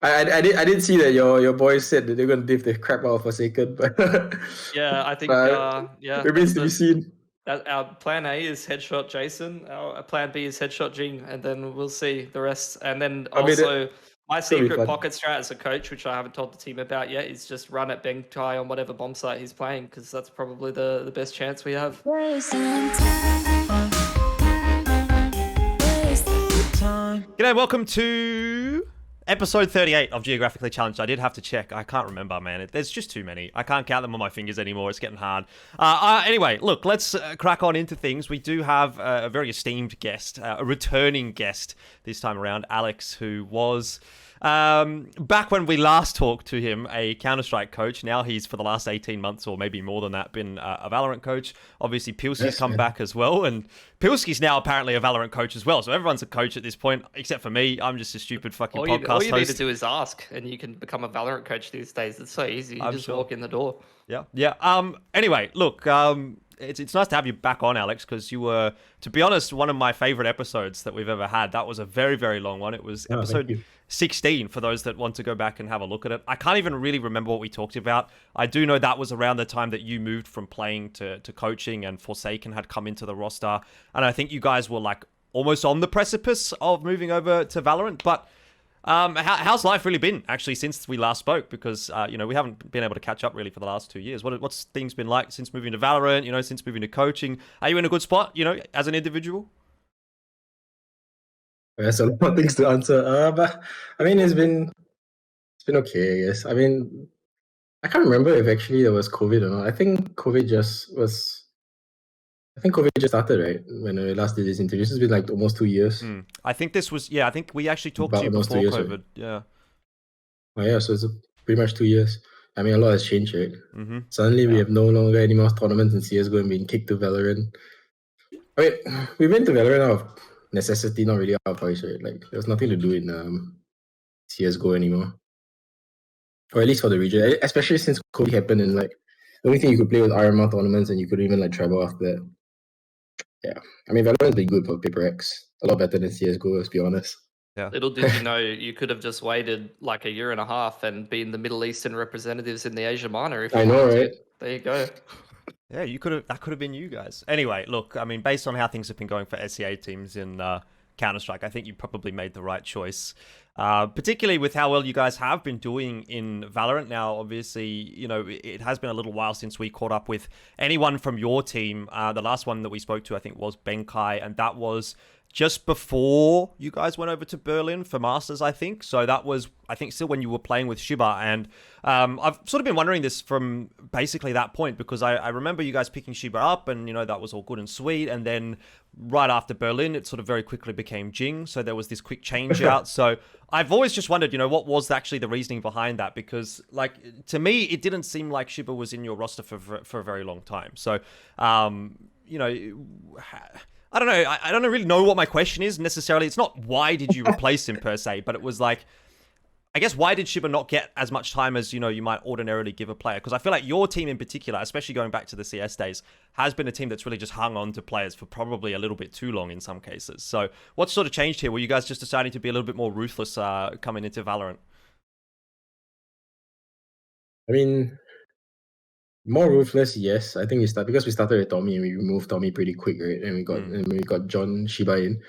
I did see that your boys said that they're gonna div the crap out of Forsaken, but Yeah, I think but yeah, remains to be seen. our plan A is headshot Jason, our plan B is headshot Jing, and then we'll see the rest. And then I mean, also my it's gonna be secret fun. pocket strat as a coach, which I haven't told the team about yet, is just run at Bengtai on whatever bomb site he's playing, because that's probably the best chance we have. G'day, welcome to episode 38 of Geographically Challenged. I did have to check. I can't remember, man. There's just too many. I can't count them on my fingers anymore. It's getting hard. Anyway, look, let's crack on into things. We do have a very esteemed guest, a returning guest this time around, Alecks, who was... back when we last talked to him, a Counter-Strike coach. Now he's, for the last 18 months or maybe more than that, been a Valorant coach. Obviously, Pilski's come back as well. And Pilski's now apparently a Valorant coach as well. So everyone's a coach at this point, except for me. I'm just a stupid fucking podcast all you host. need to do is ask, and you can become a Valorant coach these days. It's so easy. You just walk in the door. Yeah. Anyway, look, it's nice to have you back on, Alecks, because you were, to be honest, one of my favorite episodes that we've ever had. That was a very, very long one. It was episode 16 for those that want to go back and have a look at it. I can't even really remember what we talked about. I do know that was around the time that you moved from playing to coaching, and Forsaken had come into the roster. And I think you guys were like almost on the precipice of moving over to Valorant. But how's life really been actually since we last spoke? Because we haven't been able to catch up really for the last 2 years. What's things been like since moving to Valorant? Since moving to coaching, are you in a good spot? As an individual. There's a lot of things to answer. But I mean, it's been okay, I guess. I mean, I can't remember if actually there was COVID or not. I think COVID just started, right? When I last did this interview. This has been like almost 2 years. I think this was, I think we actually talked About to you almost before 2 years, COVID. right? Yeah. Oh yeah, so it's pretty much 2 years. I mean, a lot has changed, right? Mm-hmm. Suddenly we have no longer any more tournaments in CSGO and being kicked to Valorant. I mean, we went to Valorant out of necessity, not really out of choice, right? Like, there's nothing to do in CSGO anymore. Or at least for the region, especially since COVID happened, and like the only thing you could play was RMR tournaments, and you couldn't even like travel after that. Yeah, I mean, Valorant's been good for Paper X, a lot better than CSGO, let's be honest. Yeah. Little did you know, you could have just waited like a year and a half and been the Middle Eastern representatives in the Asia Minor. If you I know, wanted right? to. There you go. Yeah, that could have been you guys. Anyway, look, I mean, based on how things have been going for SEA teams in Counter-Strike, I think you probably made the right choice. Particularly with how well you guys have been doing in Valorant. Now, obviously, it has been a little while since we caught up with anyone from your team. The last one that we spoke to, I think, was Bengtai, and that was just before you guys went over to Berlin for Masters, I think. So that was, I think, still when you were playing with Shiba. And I've sort of been wondering this from basically that point, because I remember you guys picking Shiba up, and, that was all good and sweet. And then right after Berlin, it sort of very quickly became Jinggg. So there was this quick change out. So I've always just wondered, what was actually the reasoning behind that? Because, like, to me, it didn't seem like Shiba was in your roster for a very long time. So, I don't know. I don't really know what my question is necessarily. It's not why did you replace him per se, but it was like, I guess, why did Shiba not get as much time as, you might ordinarily give a player? Because I feel like your team in particular, especially going back to the CS days, has been a team that's really just hung on to players for probably a little bit too long in some cases. So what sort of changed here? Were you guys just deciding to be a little bit more ruthless coming into Valorant? I mean, more ruthless, yes. I think because we started with Tommy and we removed Tommy pretty quick, right? And we got John Shiba in.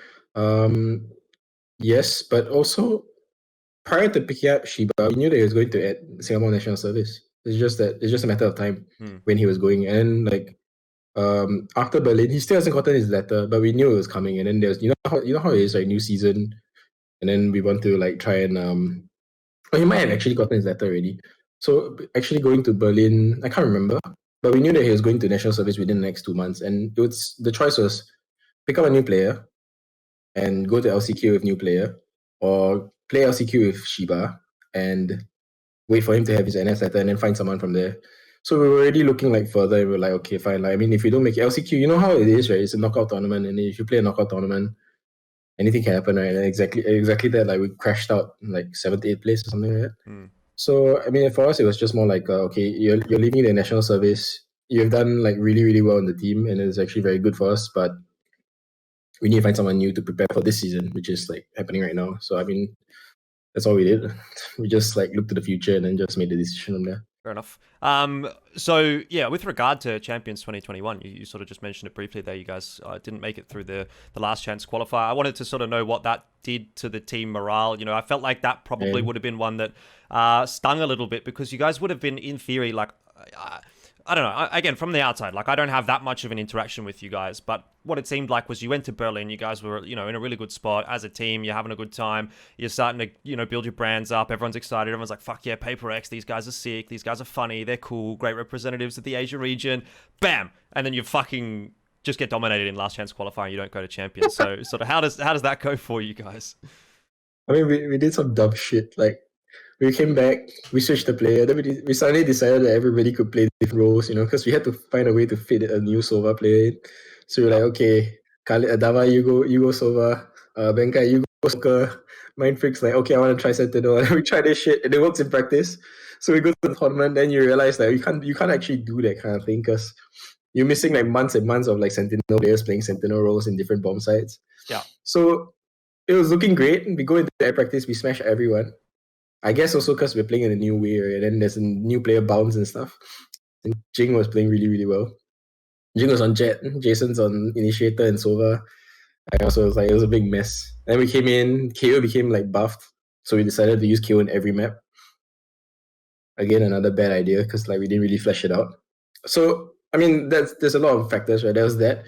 Yes, but also prior to picking up Shiba, we knew that he was going to add Singapore National Service. It's just a matter of time when he was going. And like after Berlin, he still hasn't gotten his letter, but we knew it was coming. And then there's you know how it is, like new season, and then we want to like try and he might have actually gotten his letter already. So actually going to Berlin, I can't remember, but we knew that he was going to national service within the next 2 months, and the choice was pick up a new player and go to LCQ with new player, or play LCQ with Shiba and wait for him to have his NS letter and then find someone from there. So we were already looking like further, and we were like, okay, fine. Like, I mean, if you don't make LCQ, you know how it is, right? It's a knockout tournament, and if you play a knockout tournament, anything can happen, right? And exactly that. Like we crashed out in like 7th, 8th place or something like that. So I mean, for us, it was just more like, okay, you're leaving the national service. You've done like really, really well in the team, and it's actually very good for us. But we need to find someone new to prepare for this season, which is like happening right now. So I mean, that's all we did. We just like looked to the future and then just made the decision from there. Fair enough. So yeah, with regard to Champions 2021, you sort of just mentioned it briefly there. You guys didn't make it through the last chance qualifier. I wanted to sort of know what that did to the team morale. You know, I felt like that probably would have been one that stung a little bit, because you guys would have been, in theory, like, I don't know. Again, from the outside, like, I don't have that much of an interaction with you guys, but what it seemed like was you went to Berlin. You guys were, you know, in a really good spot as a team. You're having a good time. You're starting to, you know, build your brands up. Everyone's excited. Everyone's like, fuck yeah, Paper X. These guys are sick. These guys are funny. They're cool. Great representatives of the Asia region. Bam! And then you fucking just get dominated in last chance qualifying. You don't go to champions. So sort of how does that go for you guys? I mean, we did some dumb shit. Like, we came back, we switched the player, then we suddenly decided that everybody could play different roles, you know, because we had to find a way to fit a new Sova player in. So we were like, okay, Dava, you go Sova, Benkai, you go Soccer. Mindfreak's like, okay, I want to try Sentinel. And we try this shit, and it works in practice. So we go to the tournament, then you realize that you can't actually do that kind of thing, because you're missing like months and months of like Sentinel players playing Sentinel roles in different bomb sites. Yeah. So it was looking great. We go into air practice, we smash everyone. I guess also because we're playing in a new way, right? And then there's a new player bounce and stuff. And Jinggg was playing really, really well. Jinggg was on Jet, Jason's on Initiator and Sova. I also was like, it was a big mess. Then we came in, KO became like buffed. So we decided to use KO in every map. Again, another bad idea, because like we didn't really flesh it out. So, I mean, there's a lot of factors, right? There was that.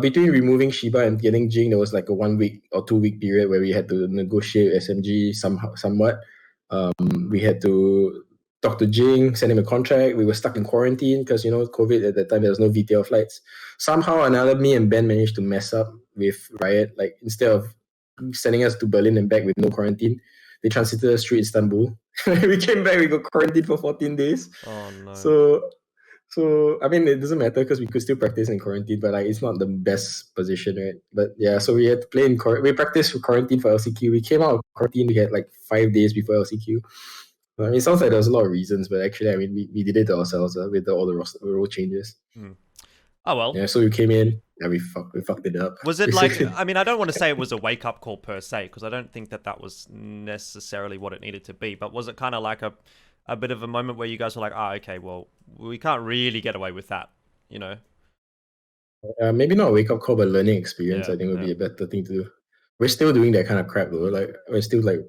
Between removing Shiba and getting Jinggg, there was like a 1 week or 2 week period where we had to negotiate SMG somewhat. We had to talk to Jinggg, send him a contract. We were stuck in quarantine because, you know, COVID at that time, there was no VTL flights. Somehow or another, me and Ben managed to mess up with Riot. Like, instead of sending us to Berlin and back with no quarantine, they transited us through Istanbul. We came back, we got quarantined for 14 days. Oh no. So I mean, it doesn't matter because we could still practice in quarantine, but like it's not the best position, right? But yeah, so we had to play in we practiced for quarantine for LCQ. We came out of quarantine, we had like 5 days before LCQ. I mean, it sounds like there's a lot of reasons, but actually, I mean, we did it ourselves with all the role changes. Oh well. Yeah, so we came in, and we fucked it up. Was it basically. Like? I mean, I don't want to say it was a wake up call per se, because I don't think that was necessarily what it needed to be. But was it kind of like a bit of a moment where you guys were like, okay, well, we can't really get away with that, you know? Maybe not a wake up call, but learning experience. I think would be a better thing to do. We're still doing that kind of crap though. Like, we're still like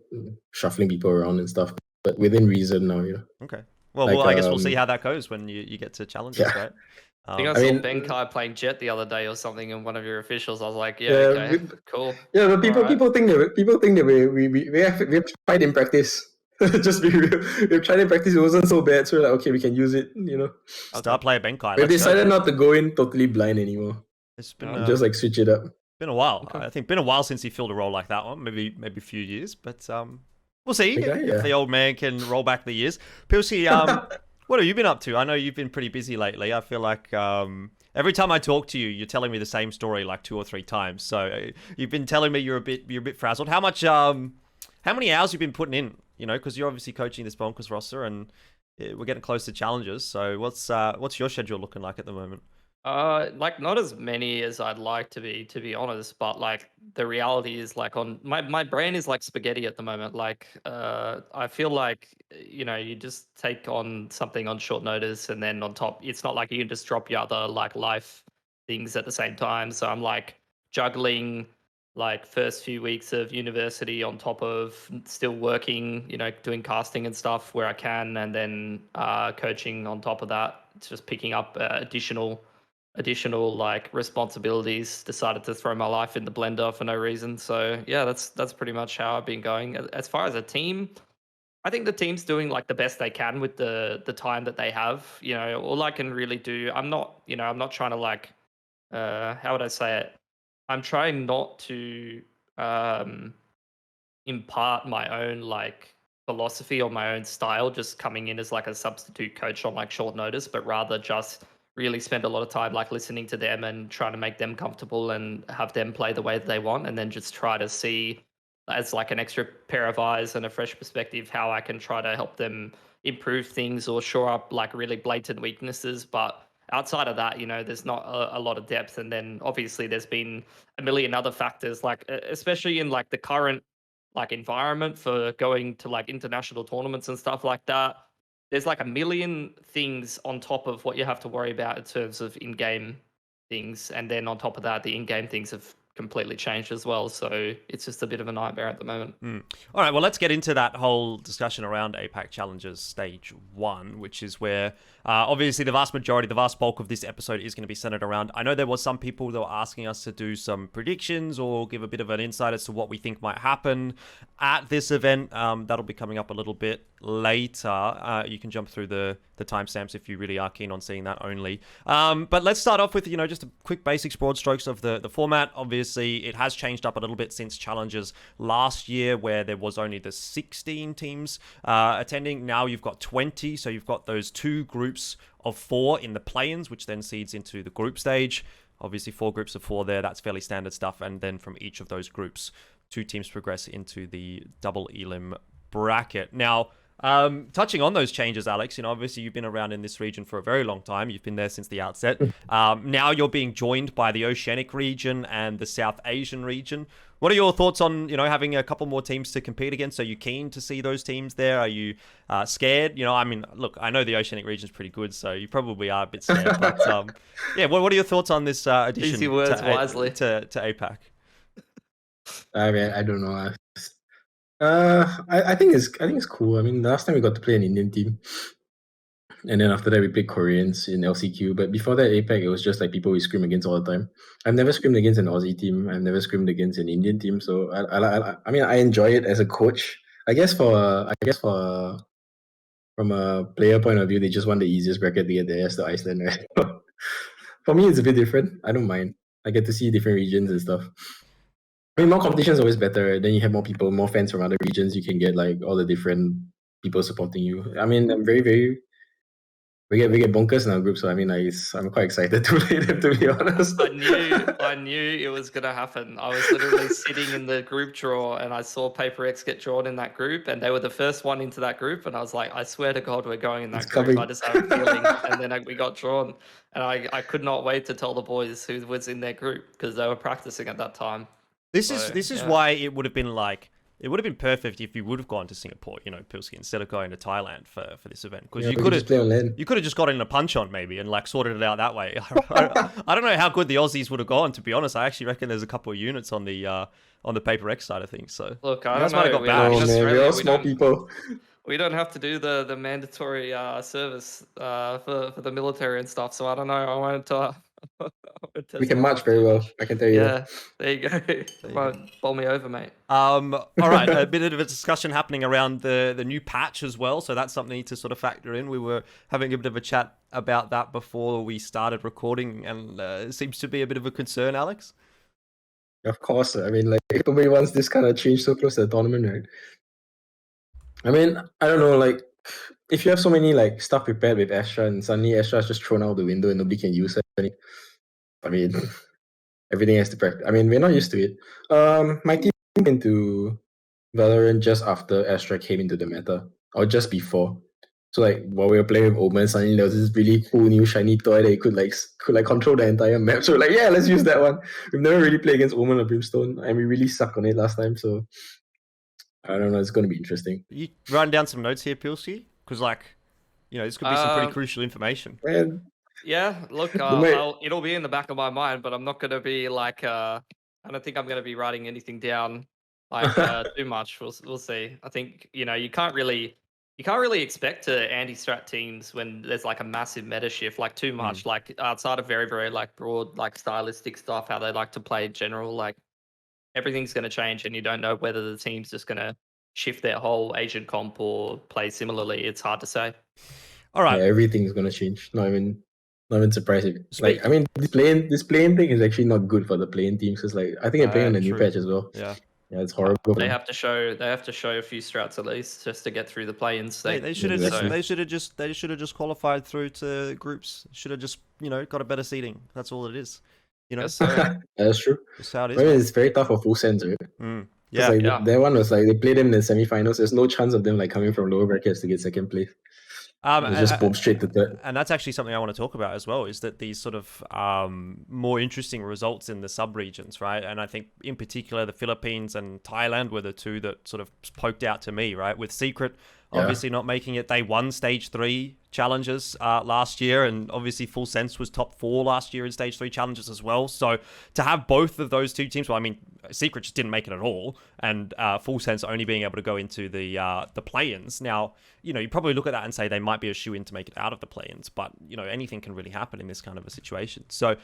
shuffling people around and stuff, but within reason now, you know. Okay. Well, like, I guess we'll see how that goes when you get to challenges, right? I think I saw Benkai playing Jet the other day or something, and one of your officials. I was like, okay, cool. Yeah, but people think that we have tried in practice. Just be real. We've tried in practice. It wasn't so bad, so we're like, okay, we can use it. You know. Star player Benkai. We decided not to go in totally blind anymore. It's been just like switch it up. Been a while. Okay. I think been a while since he filled a role like that one. Maybe a few years, but we'll see if the old man can roll back the years. Pilski, what have you been up to? I know you've been pretty busy lately. I feel like every time I talk to you, you're telling me the same story like 2 or 3 times. So you've been telling me you're a bit frazzled. How many hours you've been putting in? You know, because you're obviously coaching this Bonkers roster, and we're getting close to challenges. So what's your schedule looking like at the moment? Like not as many as I'd like to be honest, but like the reality is like on my brain is like spaghetti at the moment. Like I feel like, you know, you just take on something on short notice, and then on top, it's not like you can just drop your other like life things at the same time. So I'm like juggling like first few weeks of university on top of still working, you know, doing casting and stuff where I can, and then coaching on top of that. It's just picking up additional like responsibilities. Decided to throw my life in the blender for no reason. So yeah, that's pretty much how I've been going. As far as a team, I think the team's doing like the best they can with the time that they have. You know, all I can really do, I'm not trying to like how would I say it? I'm trying not to impart my own like philosophy or my own style, just coming in as like a substitute coach on like short notice, but rather just really spend a lot of time like listening to them and trying to make them comfortable and have them play the way that they want, and then just try to see as like an extra pair of eyes and a fresh perspective how I can try to help them improve things or shore up like really blatant weaknesses. But outside of that, you know, there's not a lot of depth. And then obviously there's been a million other factors, like especially in like the current like environment for going to like international tournaments and stuff like that. There's like a million things on top of what you have to worry about in terms of in-game things, and then on top of that, the in-game things have completely changed as well. So it's just a bit of a nightmare at the moment. All right, well, let's get into that whole discussion around APAC Challengers Stage 1, which is where obviously the vast bulk of this episode is going to be centered around. I know there was some people that were asking us to do some predictions or give a bit of an insight as to what we think might happen at this event. That'll be coming up a little bit later. You can jump through the timestamps if you really are keen on seeing that only. But let's start off with, just a quick basics, broad strokes of the format. Obviously, it has changed up a little bit since Challengers last year, where there was only the 16 teams attending. Now you've got 20, so you've got those 2 groups of 4 in the play-ins, which then seeds into the group stage. Obviously, 4 groups of 4 there, that's fairly standard stuff. And then from each of those groups, 2 teams progress into the double elim bracket. Now, touching on those changes, Alecks, obviously you've been around in this region for a very long time. You've been there since the outset. Now you're being joined by the Oceanic region and the South Asian region. What are your thoughts on, having a couple more teams to compete against? Are you keen to see those teams there? Are you scared? Look, I know the Oceanic region is pretty good, so you probably are a bit scared. But yeah, what are your thoughts on this addition Easy words wisely. to APAC? I mean, I don't know. I think it's cool. I mean, the last time we got to play an Indian team, and then after that we played Koreans in LCQ. But before that, APAC, it was just like people we scrim against all the time. I've never scrimmed against an Aussie team. I've never scrimmed against an Indian team. So I mean, I enjoy it as a coach. I guess from a player point of view, they just want the easiest bracket to get there as the Iceland, right? For me, it's a bit different. I don't mind. I get to see different regions and stuff. I mean, more competition is always better. Right? Then you have more people, more fans from other regions. You can get like all the different people supporting you. I mean, I'm very. We get bonkers in our group, so I mean, I'm quite excited to play them. To be honest, I knew it was gonna happen. I was literally sitting in the group draw, and I saw Paper X get drawn in that group, and they were the first one into that group, and I was like, I swear to God, we're going in that group. coming. I just have a feeling, and then we got drawn, and I could not wait to tell the boys who was in their group because they were practicing at that time. This is why it would have been perfect if you would have gone to Singapore, Pilski, instead of going to Thailand for this event, because you could have just got in a punch on maybe and like sorted it out that way. I don't know how good the Aussies would have gone, to be honest. I actually reckon there's a couple of units on the Paper X side of things. So look, I don't know. We're all small people. We don't have to do the mandatory service for the military and stuff. So I don't know. I wanted to. We can march very well, I can tell you. Yeah, there you go. Won't bowl me over, mate. All right, a bit of a discussion happening around the new patch as well, so that's something to sort of factor in. We were having a bit of a chat about that before we started recording, and it seems to be a bit of a concern, Alecks. Of course, I mean, like, nobody wants this kind of change so close to the tournament, right? I mean, I don't know, like, if you have so many like stuff prepared with Astra and suddenly Astra is just thrown out the window and nobody can use it, I mean, everything has to practice. I mean, we're not used to it. My team came into Valorant just after Astra came into the meta, or just before. So like while we were playing with Omen, suddenly there was this really cool new shiny toy that you could control the entire map. So like, yeah, let's use that one. We've never really played against Omen or Brimstone, and we really sucked on it last time. So I don't know. It's going to be interesting. You writing down some notes here, Pilski? Because this could be some pretty crucial information. Man. Yeah, look, it'll be in the back of my mind, but I'm not going to be like, I don't think I'm going to be writing anything down like too much. We'll see. I think you can't really expect to anti-strat teams when there's like a massive meta shift, like too much, like outside of very very like broad like stylistic stuff, how they like to play in general. Like everything's going to change, and you don't know whether the team's just going to shift their whole agent comp or play similarly. It's hard to say. All right, yeah, everything's going to change. Not even surprised if I mean this playing thing is actually not good for the playing teams, because like I think they're playing on the new patch as well. Yeah, it's horrible. They have to show a few strats at least just to get through the play-in state. They should have just qualified through to groups. Should have just got a better seeding. That's all it is. Yes, that's true. That's how it is. I mean, it's very tough for full sends, right? Yeah, That one was like they played them in the semifinals. There's no chance of them like coming from lower brackets to get second place. It's just boom straight to third. And that's actually something I want to talk about as well, is that these sort of more interesting results in the sub-regions, right? And I think in particular the Philippines and Thailand were the two that sort of poked out to me, right? With Secret obviously not making it. They won Stage 3 challenges last year, and obviously Full Sense was top 4 last year in Stage 3 challenges as well. So to have both of those two teams, well, I mean, Secret just didn't make it at all, and Full Sense only being able to go into the play-ins. Now, you know, you probably look at that and say they might be a shoe-in to make it out of the play-ins, but, you know, anything can really happen in this kind of a situation. So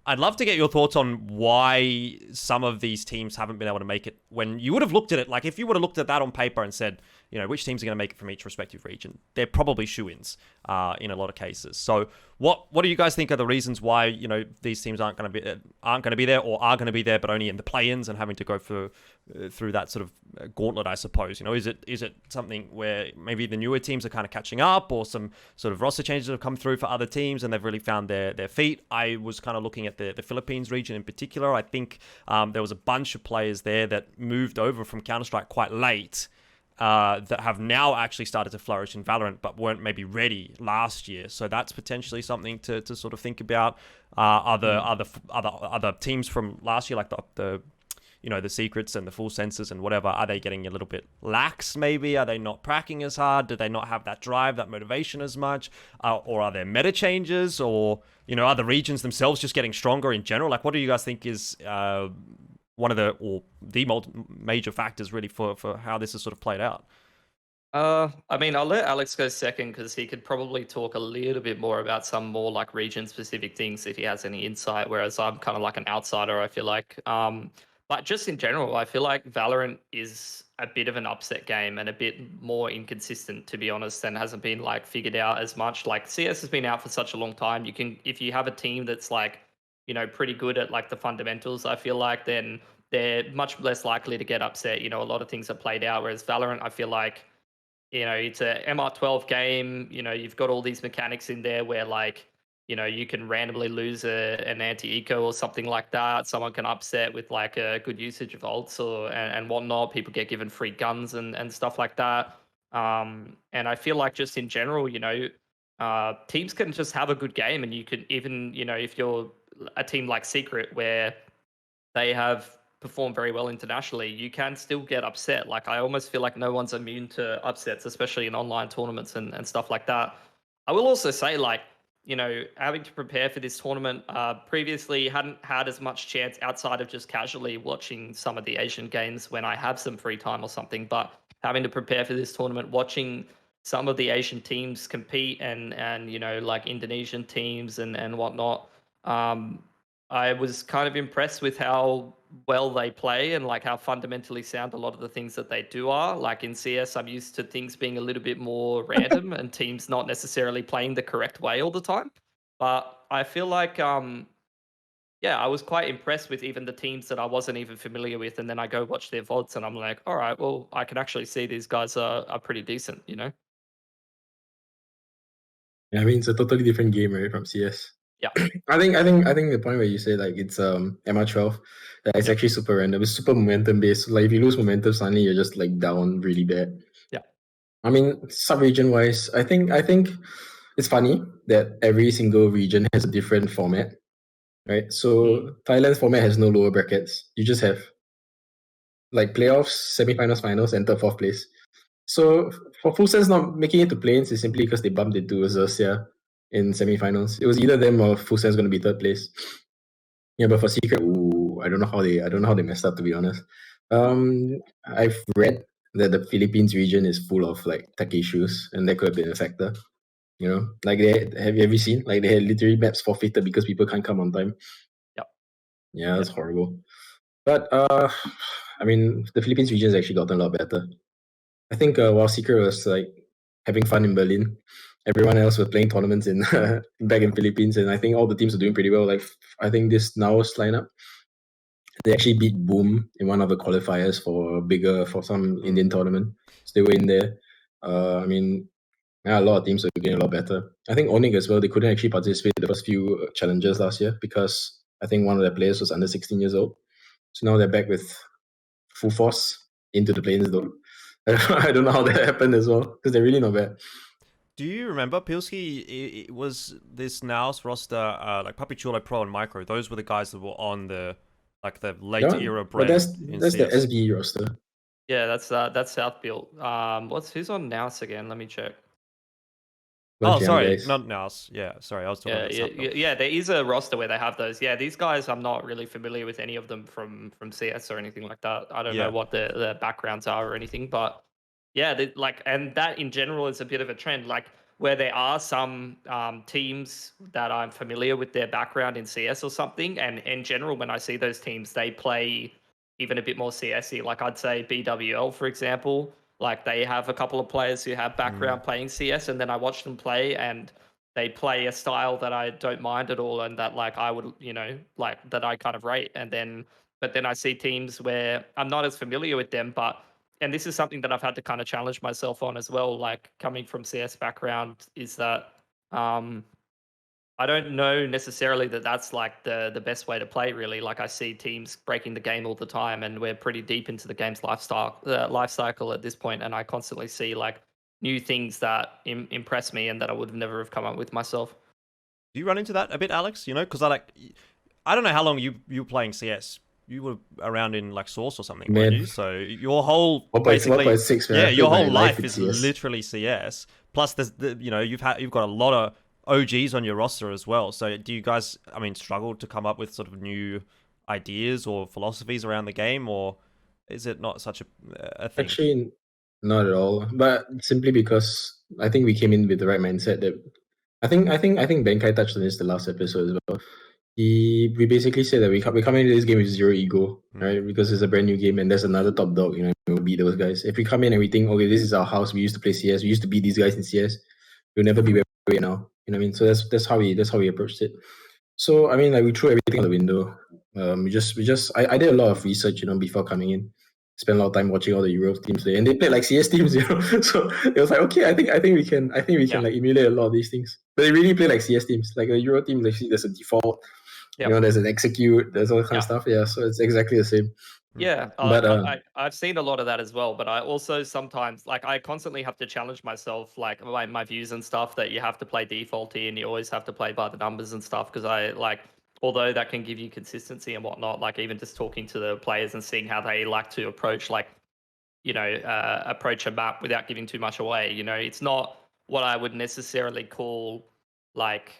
I'd love to get your thoughts on why some of these teams haven't been able to make it, when you would have looked at it, like if you would have looked at that on paper and said, you know, which teams are going to make it from each respective region, they're probably shoe-ins in a lot of cases. So what do you guys think are the reasons why, you know, these teams aren't going to be there, or are going to be there but only in the play-ins and having to go through that sort of gauntlet, I suppose? You know, is it something where maybe the newer teams are kind of catching up, or some sort of roster changes have come through for other teams and they've really found their feet? I was kind of looking at the Philippines region in particular. I think there was a bunch of players there that moved over from Counter-Strike quite late, that have now actually started to flourish in Valorant, but weren't maybe ready last year. So that's potentially something to sort of think about. Other teams from last year, like the you know, the Secrets and the Full Senses and whatever, are they getting a little bit lax maybe? Are they not pracking as hard? Do they not have that drive, that motivation as much? Or are there meta changes? Or, you know, are the regions themselves just getting stronger in general? Like, what do you guys think is one of the major factors really for how this has sort of played out? I mean, I'll let Alecks go second because he could probably talk a little bit more about some more like region-specific things if he has any insight. Whereas I'm kind of like an outsider, I feel like. But just in general, I feel like Valorant is a bit of an upset game and a bit more inconsistent, to be honest, and hasn't been like figured out as much. Like CS has been out for such a long time. You can, if you have a team that's like, you know, pretty good at like the fundamentals, I feel like, then they're much less likely to get upset. You know, a lot of things are played out. Whereas Valorant, I feel like, you know, it's a MR12 game. You know, you've got all these mechanics in there where like, you know, you can randomly lose an anti-eco or something like that. Someone can upset with like a good usage of ults and whatnot. People get given free guns and stuff like that. And I feel like just in general, you know, teams can just have a good game, and you can even, you know, if you're a team like Secret where they have performed very well internationally, you can still get upset. Like, I almost feel like no one's immune to upsets, especially in online tournaments and stuff like that. I will also say, like, you know, having to prepare for this tournament, previously hadn't had as much chance outside of just casually watching some of the Asian games when I have some free time or something. But having to prepare for this tournament, watching some of the Asian teams compete and you know, like Indonesian teams and whatnot, I was kind of impressed with how well they play and like how fundamentally sound a lot of the things that they do are. Like in CS, I'm used to things being a little bit more random and teams not necessarily playing the correct way all the time. But I feel like, yeah, I was quite impressed with even the teams that I wasn't even familiar with. And then I go watch their VODs and I'm like, all right, well, I can actually see these guys are pretty decent, you know? Yeah, I mean, it's a totally different game, right, from CS. Yeah. I think the point where you say like it's MR12, it's actually super random. It's super momentum based. Like if you lose momentum, suddenly you're just like down really bad. Yeah. I mean, sub-region wise, I think it's funny that every single region has a different format, right? So Thailand's format has no lower brackets. You just have like playoffs, semifinals, finals, and third, fourth place. So for Full Sense not making it to planes is simply because they bumped into Xerxia in semifinals. It was either them or Full Sense going to be third place. Yeah, but for Secret, I don't know how they messed up, to be honest. I've read that the Philippines region is full of like tech issues, and that could have been a factor. You know, like have you seen like they had literally maps forfeited because people can't come on time. Yep. Yeah, that's horrible. But I mean, the Philippines region has actually gotten a lot better. I think while Secret was like having fun in Berlin, everyone else was playing tournaments in back in Philippines, and I think all the teams are doing pretty well. Like I think this Naos lineup, they actually beat Boom in one of the qualifiers for some Indian tournament. So they were in there. I mean, yeah, a lot of teams are getting a lot better. I think Onyx as well, they couldn't actually participate in the first few challenges last year because I think one of their players was under 16 years old. So now they're back with full force into the planes though. I don't know how that happened as well because they're really not bad. Do you remember, Pilski? It was this Naos roster, like Papi Chulo Pro and Micro. Those were the guys that were on the late Yeah, era but brand in that's the CS. SB roster. Yeah, that's South Built. Who's on Nous again? Let me check. Oh, Bunch of young sorry, guys. not Naos. Yeah, sorry, I was talking about South Built. Yeah. There is a roster where they have those. Yeah, these guys, I'm not really familiar with any of them from CS or anything like that. I don't Yeah. know what their backgrounds are or anything, but yeah, and that in general is a bit of a trend. Like where there are some teams that I'm familiar with their background in CS or something, and in general, when I see those teams, they play even a bit more CSy. Like I'd say BWL, for example. Like they have a couple of players who have background playing CS, and then I watch them play, and they play a style that I don't mind at all, and that like I would, like that I kind of rate. But then I see teams where I'm not as familiar with them, and this is something that I've had to kind of challenge myself on as well. Like coming from CS background, is that I don't know necessarily that that's like the best way to play. Really, like I see teams breaking the game all the time, and we're pretty deep into the game's life cycle at this point, and I constantly see like new things that impress me and that I would never have come up with myself. Do you run into that a bit, Alex? Because I don't know how long you were playing CS. You were around in like Source or something, weren't you? So your whole 1.6, man. yeah, your whole life in is CS. literally CS. Plus, there's you've got a lot of OGs on your roster as well. So do you guys, struggle to come up with sort of new ideas or philosophies around the game, or is it not such a thing? Actually, not at all. But simply because I think we came in with the right mindset. That I think Benkai touched on this the last episode as well. We basically said that we come into this game with zero ego, right? Because it's a brand new game and there's another top dog, we'll be those guys. If we come in and we think, okay, this is our house, we used to play CS, we used to beat these guys in CS, we'll never be where we are now. You know what I mean? So that's how we approached it. So I mean, like we threw everything out the window. I did a lot of research, before coming in. Spent a lot of time watching all the Euro teams play, and they played like CS teams, So it was like, okay, I think we can like emulate a lot of these things. But they really play like CS teams, like a Euro team. Like there's a default, there's an execute, there's all that kind of stuff. Yeah, so it's exactly the same. Yeah, But I've seen a lot of that as well. But I also sometimes, like, I constantly have to challenge myself, like my views and stuff, that you have to play defaulty and you always have to play by the numbers and stuff. Because although that can give you consistency and whatnot, like even just talking to the players and seeing how they like to approach, approach a map without giving too much away. It's not what I would necessarily call like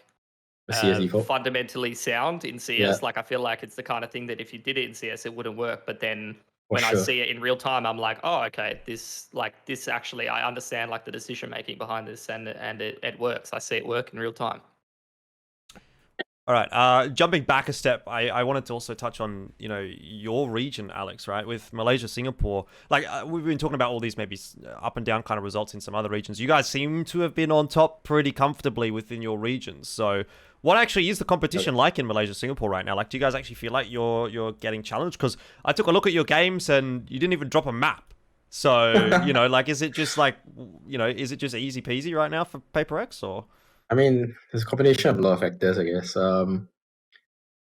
CS default. fundamentally sound in CS. Like I feel like it's the kind of thing that if you did it in CS, it wouldn't work. But then I see it in real time, I'm like, oh, okay, this actually, I understand like the decision making behind this, and it works. I see it work in real time. All right. Jumping back a step, I wanted to also touch on your region, Alex. Right, with Malaysia, Singapore. Like we've been talking about all these maybe up and down kind of results in some other regions. You guys seem to have been on top pretty comfortably within your regions. So, what actually is the competition like in Malaysia, Singapore right now? Like, do you guys actually feel like you're getting challenged? Because I took a look at your games and you didn't even drop a map. So like, is it just is it just easy peasy right now for Paper X or? I mean, there's a combination of a lot of factors, I guess.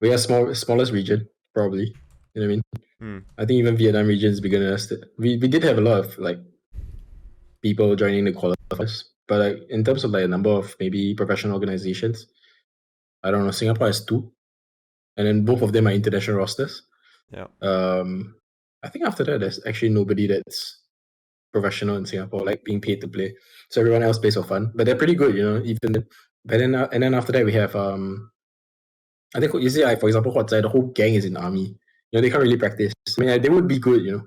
We are smallest region, probably. You know what I mean? I think even Vietnam region is bigger than us. We did have a lot of like people joining the qualifiers, but like in terms of like a number of maybe professional organizations, I don't know. Singapore has 2, and then both of them are international rosters. Yeah. I think after that, there's actually nobody that's professional in Singapore, like being paid to play. So everyone else plays for fun, but they're pretty good, even then. But then and then after that we have I think you see like for example Huatzai, the whole gang is in army. They can't really practice. I mean they would be good,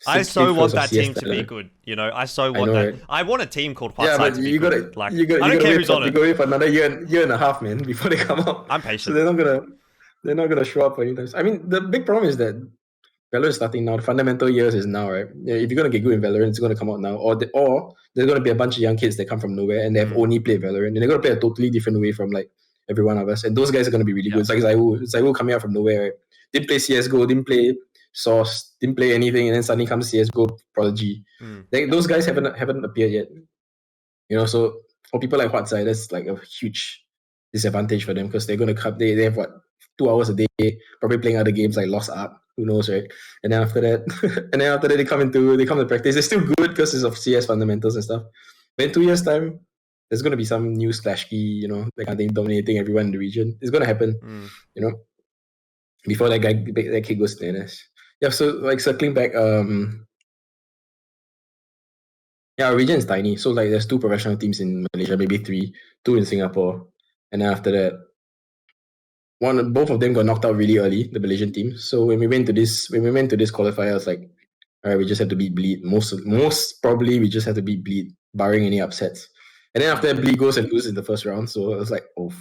I so want that team to be good. I so want that. Right? I want a team called Huatzai to be good. Like I don't care who's on it. You gotta wait for another year and a half, man, before they come out. I'm patient. So they're not gonna show up anytime. I mean the big problem is that Valorant is starting now. The fundamental years is now, right? If you're gonna get good in Valorant, it's gonna come out now. Or there's gonna be a bunch of young kids that come from nowhere and they've only played Valorant, and they're gonna play a totally different way from like every one of us. And those guys are gonna be really good. It's like Zaiwu coming out from nowhere, right? Didn't play CS:GO, didn't play Source, didn't play anything, and then suddenly comes CS:GO Prodigy. Those guys haven't appeared yet. So for people like Huatzai, that's like a huge disadvantage for them because they're gonna come. They have 2 hours a day, probably playing other games like Lost Ark. Who knows, right? And then after that, they come to practice. They're still good because it's of CS fundamentals and stuff. But in 2 years' time, there's gonna be some new splash key, you know, that kind of thing dominating everyone in the region. It's gonna happen, you know, before that kid goes to NS. Yeah, so like circling back, yeah, our region is tiny. So like there's 2 professional teams in Malaysia, maybe 3, 2 in Singapore. And then after that, both of them got knocked out really early, the Malaysian team. So when we went to this qualifier, I was like, all right, we just have to beat Bleed. Most probably we just have to beat Bleed, barring any upsets. And then after that, Bleed goes and loses in the first round. So I was like, oh,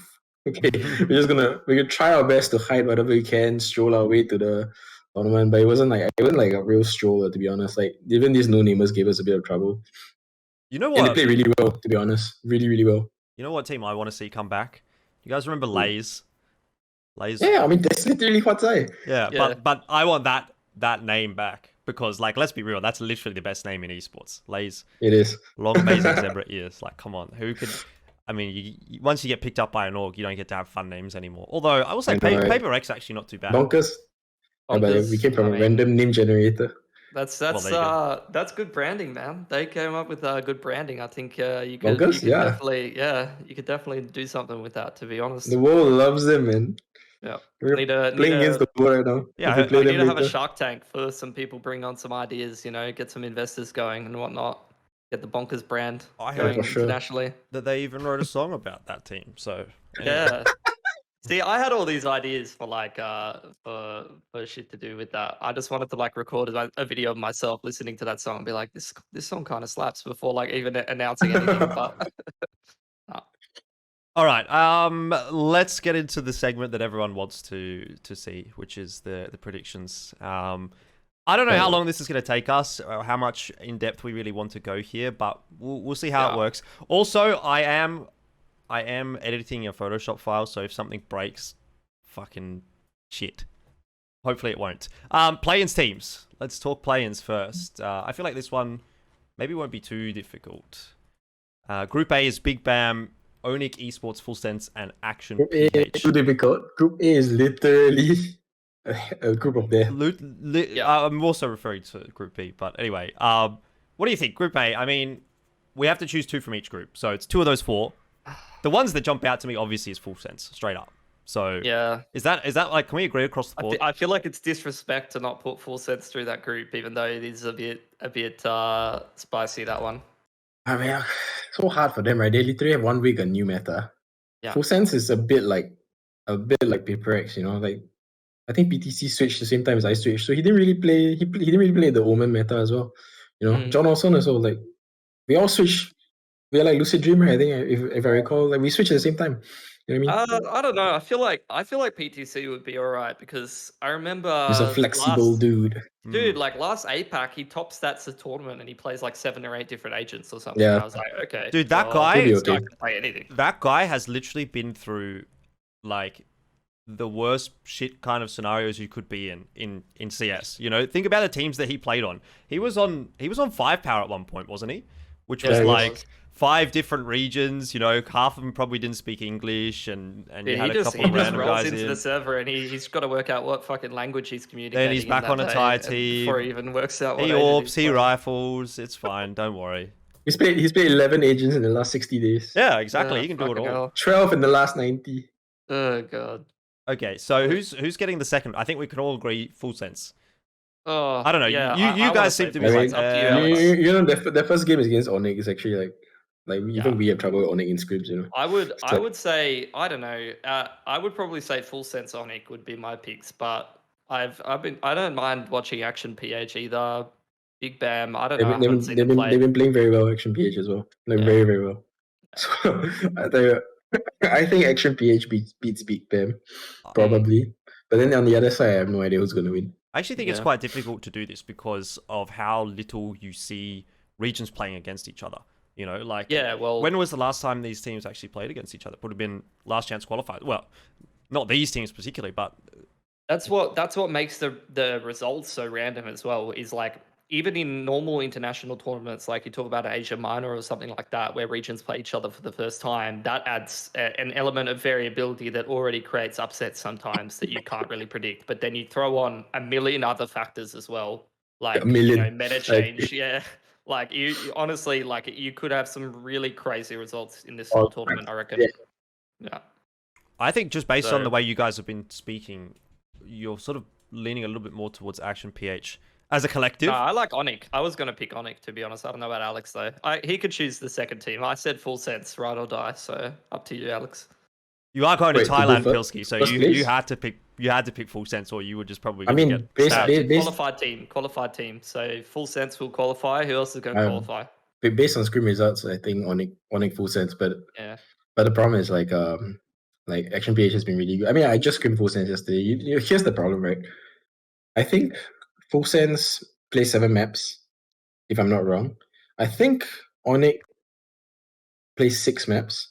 okay, we're gonna try our best to hide whatever we can, stroll our way to the tournament. But it wasn't like a real stroller, to be honest. Like even these no-namers gave us a bit of trouble. You know And they what? played really well, to be honest. Really, really well. You know what team I want to see come back? You guys remember Lays? Lays. Yeah, I mean that's literally what's I. Yeah, but I want that name back because, like, let's be real, that's literally the best name in esports. Lays. It is. Long amazing zebra ears. Like, come on, who could? I mean, once you get picked up by an org, you don't get to have fun names anymore. Although I will say, Paper X actually not too bad. Bonkers. Yeah, but we came from a random name generator. That's good branding, man. They came up with good branding. I think you could definitely do something with that. To be honest, the world loves them, man. Yeah, we're playing against the world right now. Yeah, we need to have a Shark Tank for some people, bring on some ideas. You know, get some investors going and whatnot. Get the Bonkers brand going internationally. That they even wrote a song about that team. So anyway. Yeah. See, I had all these ideas for like for shit to do with that. I just wanted to like record a video of myself listening to that song and be like, this song kind of slaps before like even announcing anything. But no. All right, let's get into the segment that everyone wants to see, which is the predictions. I don't know how long this is going to take us, or how much in depth we really want to go here, but we'll see how it works. Also, I am editing a Photoshop file, so if something breaks, fucking shit. Hopefully it won't. Play-ins teams. Let's talk play-ins first. I feel like this one maybe won't be too difficult. Group A is Big Bam, Onyx Esports Full Sense, and Action Group A is too difficult. Group A is literally a group of death. I'm also referring to Group B, but anyway. What do you think? Group A, I mean, we have to choose 2 from each group, so it's 2 of those 4. The ones that jump out to me obviously is Full Sense, straight up. So yeah, is that like, can we agree across the board? I feel like it's disrespect to not put Full Sense through that group, even though it is a bit spicy, that one. I mean, it's so hard for them, right? They literally have 1 week a new meta. Yeah. Full Sense is a bit like Paper X, you know, like I think PTC switched the same time as I switched, so he didn't really play. He didn't really play the Omen meta as well, you know. John Olson also, like we all switched. We are like Lucid Dream, right? I think if I recall, like we switched at the same time. You know what I mean? I don't know. I feel like PTC would be alright because I remember he's a flexible dude. Dude, like last APAC, he top stats the tournament and he plays like 7 or 8 different agents or something. Yeah. And I was like, okay. Dude, that guy can play anything. That guy has literally been through like the worst shit kind of scenarios you could be in CS. You know, think about the teams that he played on. He was on 5 power at one point, wasn't he? Which was like 5 different regions, you know, half of them probably didn't speak English, and you had a couple of random guys in. He just rolls into the server and he's got to work out what fucking language he's communicating. Then he's back on a Thai team. Before he even works out what he AWPs, he rifles, it's fine, don't worry. He's played 11 agents in the last 60 days. Yeah, exactly, he can do it all. 12 in the last 90. Oh, God. Okay, so who's getting the second? I think we can all agree Full Sense. Oh, I don't know. Yeah, you guys seem to be like, you know, their first game is against Onyx is actually like even we have trouble with Onyx in scripts, you know. I would say, I don't know. I would probably say Full Sense Onyx would be my picks, but I don't mind watching Action PH either. Big Bam, I don't know. They've been playing very well, Action PH as well. Like very, very well. So I tell you, I think Action PH beats Big Bam, probably. But then on the other side, I have no idea who's going to win. I actually think it's quite difficult to do this because of how little you see regions playing against each other. You know, like, when was the last time these teams actually played against each other? Would have been last chance qualified. Well, not these teams particularly, but that's what makes the results so random as well. Is like, even in normal international tournaments, like you talk about Asia Minor or something like that, where regions play each other for the first time, that adds an element of variability that already creates upsets sometimes that you can't really predict. But then you throw on a million other factors as well, like meta change, Like you honestly, like you could have some really crazy results in this Oh, whole tournament. I reckon. yeah. Yeah. I think just based on So- the way you guys have been speaking, you're sort of leaning a little bit more towards Action PH as a collective. No, I like Onic. I was gonna pick Onic, to be honest. I don't know about Alecks though. He could choose the second team. I said full sense, ride or die. So up to you, Alecks. You are going to Wait, to go Thailand, first- Pilski, so first you place? had to pick full sense, or you would just probably I gonna mean, get based- stabbed. based- Qualified team. So full sense will qualify. Who else is gonna qualify? Based on scrim results, I think Onic full sense, but Yeah. the problem is like Action PH has been really good. I mean, I just scrimmed full sense yesterday. Here's the problem, right? I think full sense plays 7 maps, if I'm not wrong. I think Onic plays 6 maps.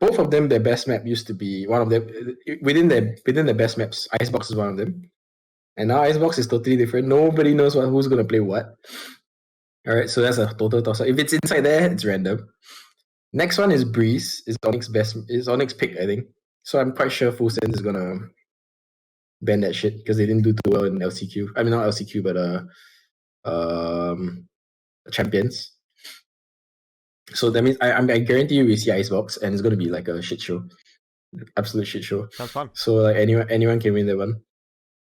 Both of them, their best map used to be one of them within their best maps. Icebox is one of them, and now Icebox is totally different. Nobody knows who's gonna play what. All right, so that's a total toss. If it's inside there, it's random. Next one is Breeze. Is Onyx pick, I think. So I'm quite sure Full Sense is gonna ban that shit because they didn't do too well in LCQ. I mean, not LCQ, but Champions. So that means I guarantee you we see Icebox, and it's gonna be like a shit show, absolute shit show. Sounds fun. So like anyone can win that one.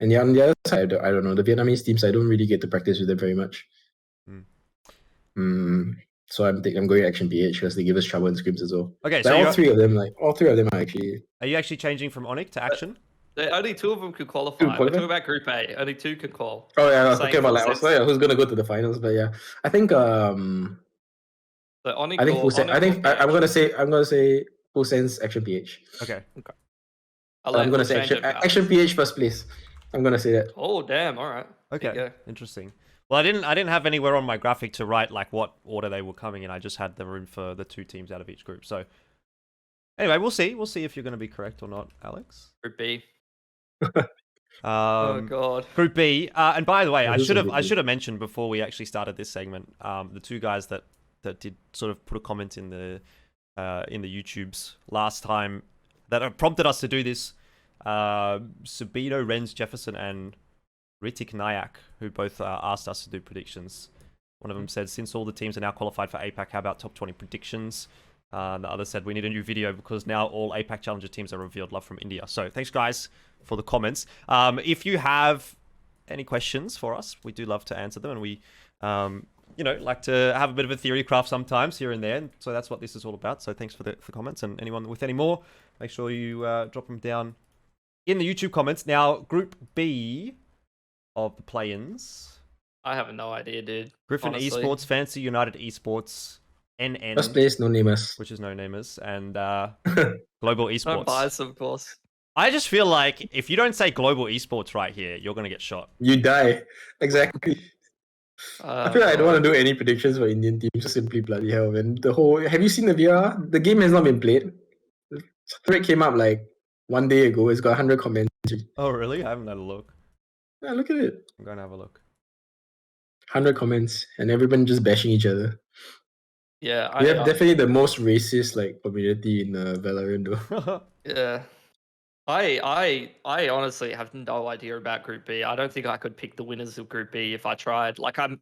And on the other side, I don't know, the Vietnamese teams. I don't really get to practice with them very much. So I'm going Action PH because they give us trouble in scrims as well. Okay, Like, so all three of them are actually. are you actually changing from Onic to Action? Only 2 of them could qualify. Two We're qualify? talking about Group A. Only 2 can qual. Oh yeah, I was Saying talking about full like sense. who's gonna go to the finals, but yeah, I think So Onic I think or full sense. Onic I think or I'm gonna say full sense Action PH. Okay. I'm gonna say Action PH first place. I'm gonna say that. Oh damn! All right. There you Okay. go. Interesting. Well, I didn't have anywhere on my graphic to write like what order they were coming in. I just had the room for the 2 teams out of each group. So anyway, we'll see. We'll see if you're going to be correct or not, Alecks. Group B. Oh god. Group B. And by the way, Yeah, I who's should in have Group B? mentioned before we actually started this segment. The 2 guys that did sort of put a comment in the YouTubes last time that have prompted us to do this. Subito, Renz, Jefferson, and Ritik Nayak, who both asked us to do predictions. One of them said, since all the teams are now qualified for APAC, how about top 20 predictions? The other said, we need a new video because now all APAC Challenger teams are revealed. Love from India. So thanks, guys, for the comments. If you have any questions for us, we do love to answer them. And we, like to have a bit of a theory craft sometimes here and there. And so that's what this is all about. So thanks for the comments. And anyone with any more, make sure you drop them down in the YouTube comments. Now, Group B of the play-ins. I have no idea, dude. Griffin honestly. Esports, Fancy United Esports, NN, First place, no namers. which is no namers, and Global Don't Esports. bias, of course. I just feel like if you don't say Global Esports right here, you're gonna get shot. You die. Exactly. I feel like I don't want to do any predictions for Indian teams. Just simply bloody hell, man. Have you seen the VR? The game has not been played. The thread came up like 1 day ago. It's got 100 comments. Oh, really? I haven't had a look. Yeah, look at it. I'm gonna have a look. 100 comments and everyone just bashing each other. Yeah, We have definitely the most racist like community in Valorant though. Yeah. I honestly have no idea about Group B. I don't think I could pick the winners of Group B if I tried. Like I'm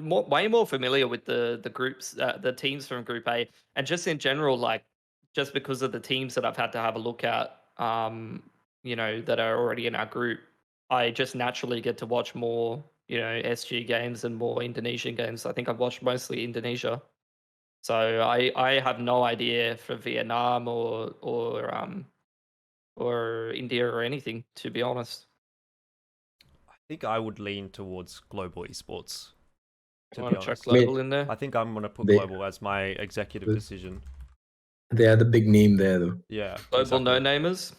way more familiar with the groups, the teams from Group A, and just in general, like just because of the teams that I've had to have a look at, that are already in our group, I just naturally get to watch more, SG games and more Indonesian games. I think I've watched mostly Indonesia, so I have no idea for Vietnam or India or anything, to be honest. I think I would lean towards Global Esports. To Want be to chuck honest, global in there? I think I'm gonna put They- Global as my executive decision. They are the big name there though. Yeah, Global exactly. no-namers?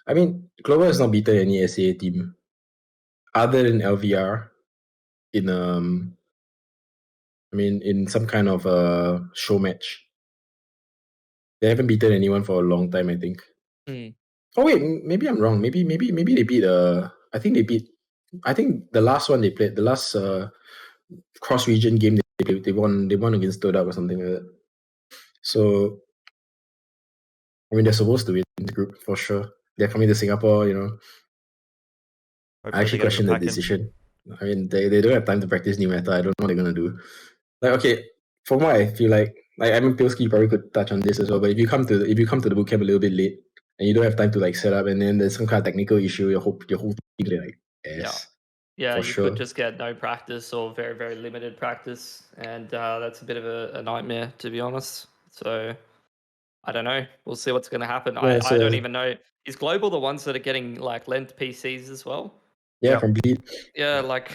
I mean, Global has not beaten any SAA team other than LVR in in some kind of show match. They haven't beaten anyone for a long time, I think. Oh wait, maybe I'm wrong. Maybe they beat I think the last one they played, the last cross region game they played, they won against Todak or something like that. So I mean they're supposed to win the group for sure. They're coming to Singapore, Hopefully I actually they get a question the pack in. decision. I mean, they don't have time to practice new meta. I don't know what they're gonna do. Like, okay, from what I feel like I mean, Pilski probably could touch on this as well. But if you come to the bootcamp a little bit late and you don't have time to like set up, and then there's some kind of technical issue, your whole team like ass. Yeah, for you sure. could just get no practice or very, very limited practice, and that's a bit of a nightmare, to be honest. So I don't know. We'll see what's going to happen. Yeah, I don't even know. Is Global the ones that are getting like lent PCs as well? Yeah, Yep. from Bleed. Yeah, like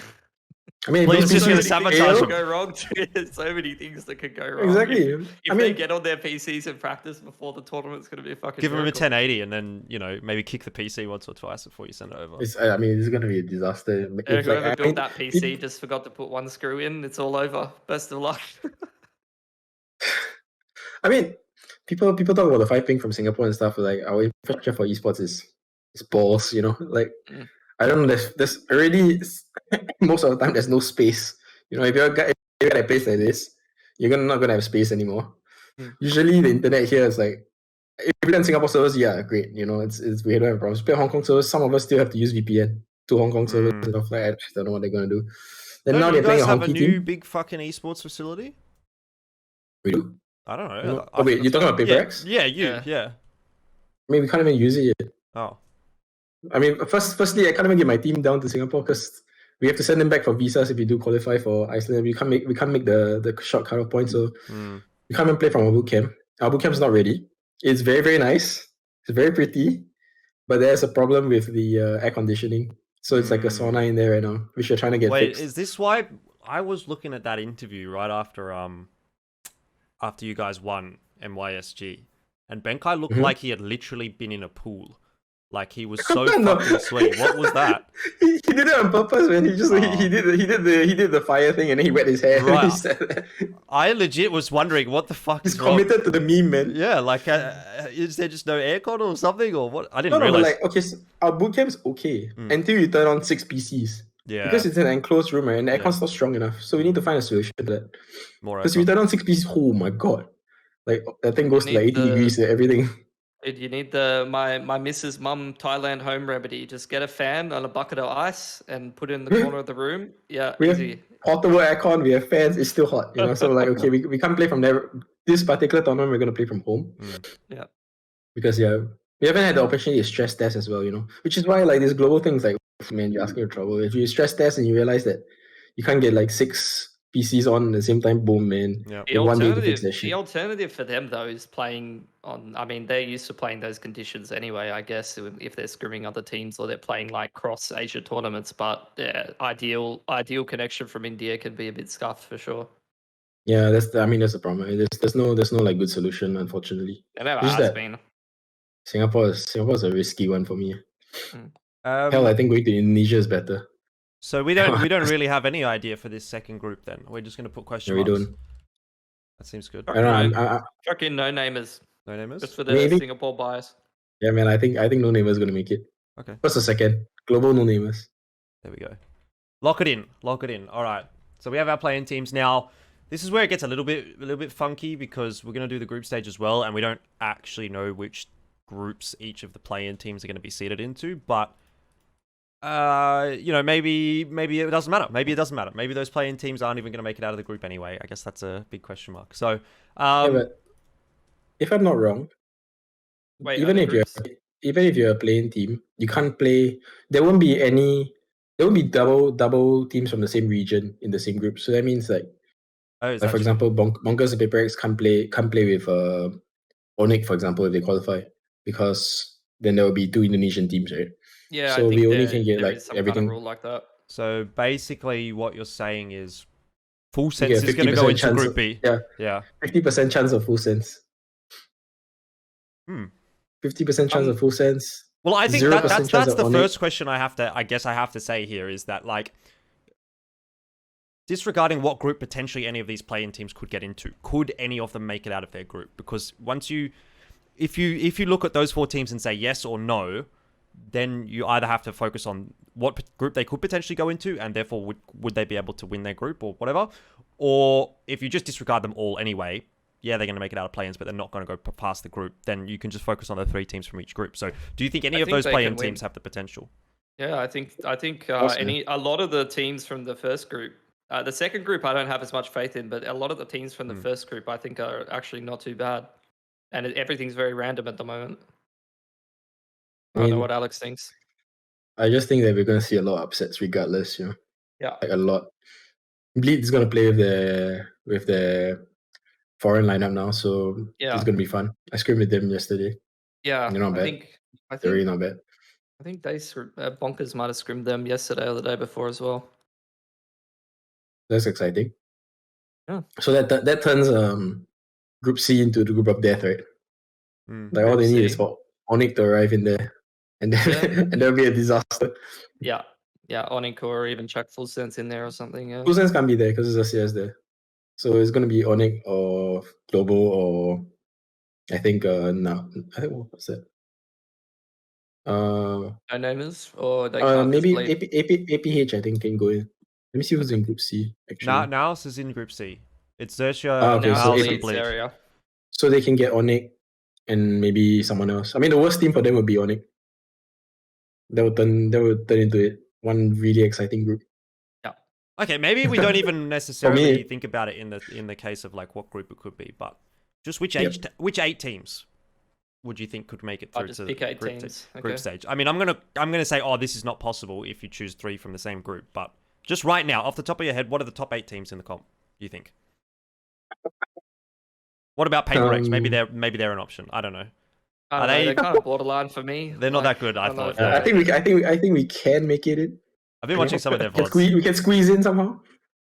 I mean, Please those just PCs gonna things sabotage that them. could go wrong. There's so many things that could go wrong. Exactly. If they get on their PCs and practice before the tournament, it's going to be a fucking Give them a miracle. 1080 and then, maybe kick the PC once or twice before you send it over. I mean, it's gonna be a disaster. Yeah, It's like, whoever I built mean, that PC just forgot to put one screw in. It's all over. Best of luck. I mean, people talk about the 5 ping from Singapore and stuff. Like our infrastructure for esports is balls. Like I don't know. There's already most of the time there's no space. If you're at a place like this, you're not gonna have space anymore. Usually the internet here is like, if you're in Singapore servers, yeah, great. It's we don't have problems. But Hong Kong servers, some of us still have to use VPN to Hong Kong servers and stuff like that. I just don't know what they're gonna do. And now Don't they're you playing guys a have a honky new team. big fucking esports facility? We do. I don't know. No. Oh wait, you're talking about PaperX? Yeah, Yeah. I mean, we can't even use it yet. Oh. I mean, firstly, I can't even get my team down to Singapore because we have to send them back for visas if we do qualify for Iceland. We can't make the short cutoff point, so we can't even play from our bootcamp. Our bootcamp's not ready. It's very, very nice. It's very pretty, but there's a problem with the air conditioning. So it's like a sauna in there right now, which we're trying to get fixed. Wait, is this why I was looking at that interview right after you guys won MYSG, and Benkai looked like he had literally been in a pool. Like he was so fucking sweaty. What was that? He did it on purpose, man. He just he did the fire thing and then he wet his hair. Right. And he said that. I legit was wondering what the fuck He's is wrong. committed to the meme, man. Yeah, like is there just no aircon or something or what? I didn't No, realize. but like, okay, so our bootcamp's okay until you turn on 6 PCs. Yeah. Because it's an enclosed room, right? And the aircon's not strong enough. So we need to find a solution to that. More Because if you aircon. turn on 6 PCs, oh my god. Like that thing goes to like 80 degrees and everything. Dude, you need my Mrs. Mum Thailand home remedy. Just get a fan and a bucket of ice and put it in the corner of the room. Yeah, We easy. have portable aircon, we have fans, it's still hot, So like, okay, we can't play from there. This particular tournament, we're gonna play from home. Yeah. Because we haven't had the opportunity to stress test as well, Which is why like these global things, like, man, you're asking for trouble. If you stress test and you realize that you can't get like 6 PCs on at the same time, boom, man. Yeah. In one day to fix that shit. The alternative for them though is playing on. I mean, they're used to playing those conditions anyway. I guess if they're scrimming other teams or they're playing like cross Asia tournaments. But yeah, ideal connection from India can be a bit scuffed for sure. Yeah, that's the problem. There's no like good solution, unfortunately. It never Just has that been. Singapore's a risky one for me. Hell, I think going to Indonesia is better. So we don't really have any idea for this second group then. We're just gonna put question No, we marks. don't. That seems good. I don't know. Fucking no namers. No namers? Just for the Maybe. Singapore bias. Yeah, man. I think no namers gonna make it. Okay. What's the second? Global no namers. There we go. Lock it in. All right. So we have our playing teams now. This is where it gets a little bit funky because we're gonna do the group stage as well, and we don't actually know which groups each of the play-in teams are going to be seeded into, but maybe it doesn't matter. Maybe it doesn't matter. Maybe those play-in teams aren't even going to make it out of the group anyway. I guess that's a big question mark. So, but if I'm not wrong, Wait, even if you're a playing team, you can't play. There won't be double teams from the same region in the same group. So that means like for example, Bonkers and PaperX can't play with Onyx, for example, if they qualify, because then there will be 2 Indonesian teams, right? Yeah, so I think we only can get there like is some everything. kind of rule like that. So basically, what you're saying is full sense is going to go into Group B. Yeah. 50% chance of full sense. 50% chance of full sense. Well, I think that's the Onyx. first question I have to say here is that, like, disregarding what group potentially any of these play-in teams could get into, could any of them make it out of their group? Because if you look at those 4 teams and say yes or no, then you either have to focus on what group they could potentially go into, and therefore would they be able to win their group or whatever, or if you just disregard them all anyway, yeah, they're going to make it out of play-ins, but they're not going to go past the group, then you can just focus on the 3 teams from each group. So do you think any of those play-in teams have the potential? Yeah, I think Awesome. a lot of the teams from the first group, the second group I don't have as much faith in, but a lot of the teams from the first group I think are actually not too bad, and everything's very random at the moment. I don't know what Alecks thinks. I just think that we're gonna see a lot of upsets regardless, you know. Yeah. Like a lot. Bleed is gonna play with the foreign lineup now, so it's gonna be fun. I scrimed with them yesterday. Yeah, They're not bad. They're really not bad. I think they Bonkers might have scrimmed them yesterday or the day before as well. That's exciting. Yeah. So that turns Group C into the group of death, right? Like all Group they need is C. for Onyx to arrive in there, and then and there'll be a disaster. Yeah, Onyx or even Chuck Full Sense in there or something. Yeah. Full Sense can't be there because there's a CS there, so it's gonna be Onyx or Global or I think what's that? No namers or they can't maybe play. APH I think can go in. Let me see who's in Group C actually. Naus is in Group C. It's Xerxia, okay, so Mouse, AP, and Bleed. Area. So they can get Onyx and maybe someone else. I mean, the worst team for them would be Onyx. That would turn into it one really exciting group. Yeah. Okay, maybe we don't even necessarily think about it in the case of like what group it could be, but just which 8 teams would you think could make it through to the group stage? I mean, I'm gonna say, oh, this is not possible if you choose 3 from the same group, but just right now, off the top of your head, what are the top 8 teams in the comp? Do you think? What about Paper X? Maybe they're an option. I don't know. Are they kind of borderline for me? They're not that good. I thought. I think we can make it in. I've been watching some of their VODs. We can squeeze in somehow.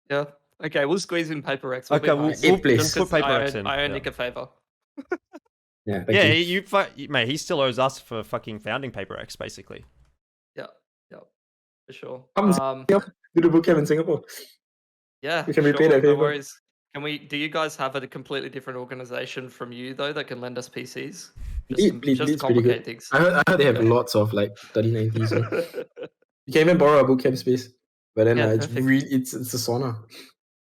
Yeah. Okay, we'll squeeze in Paper X. Okay, we'll put Paper X in. I owe Nick a favor. Yeah, you mate. He still owes us for fucking founding Paper X, basically. Yeah, for sure. Do the bootcamp in Singapore. Yeah, we can repay that favor. No worries. Do you guys have a completely different organization from you though that can lend us PCs? Just to complicate things. I heard they have lots of like 3090s. You can even borrow a bootcamp space, but then it's a sauna.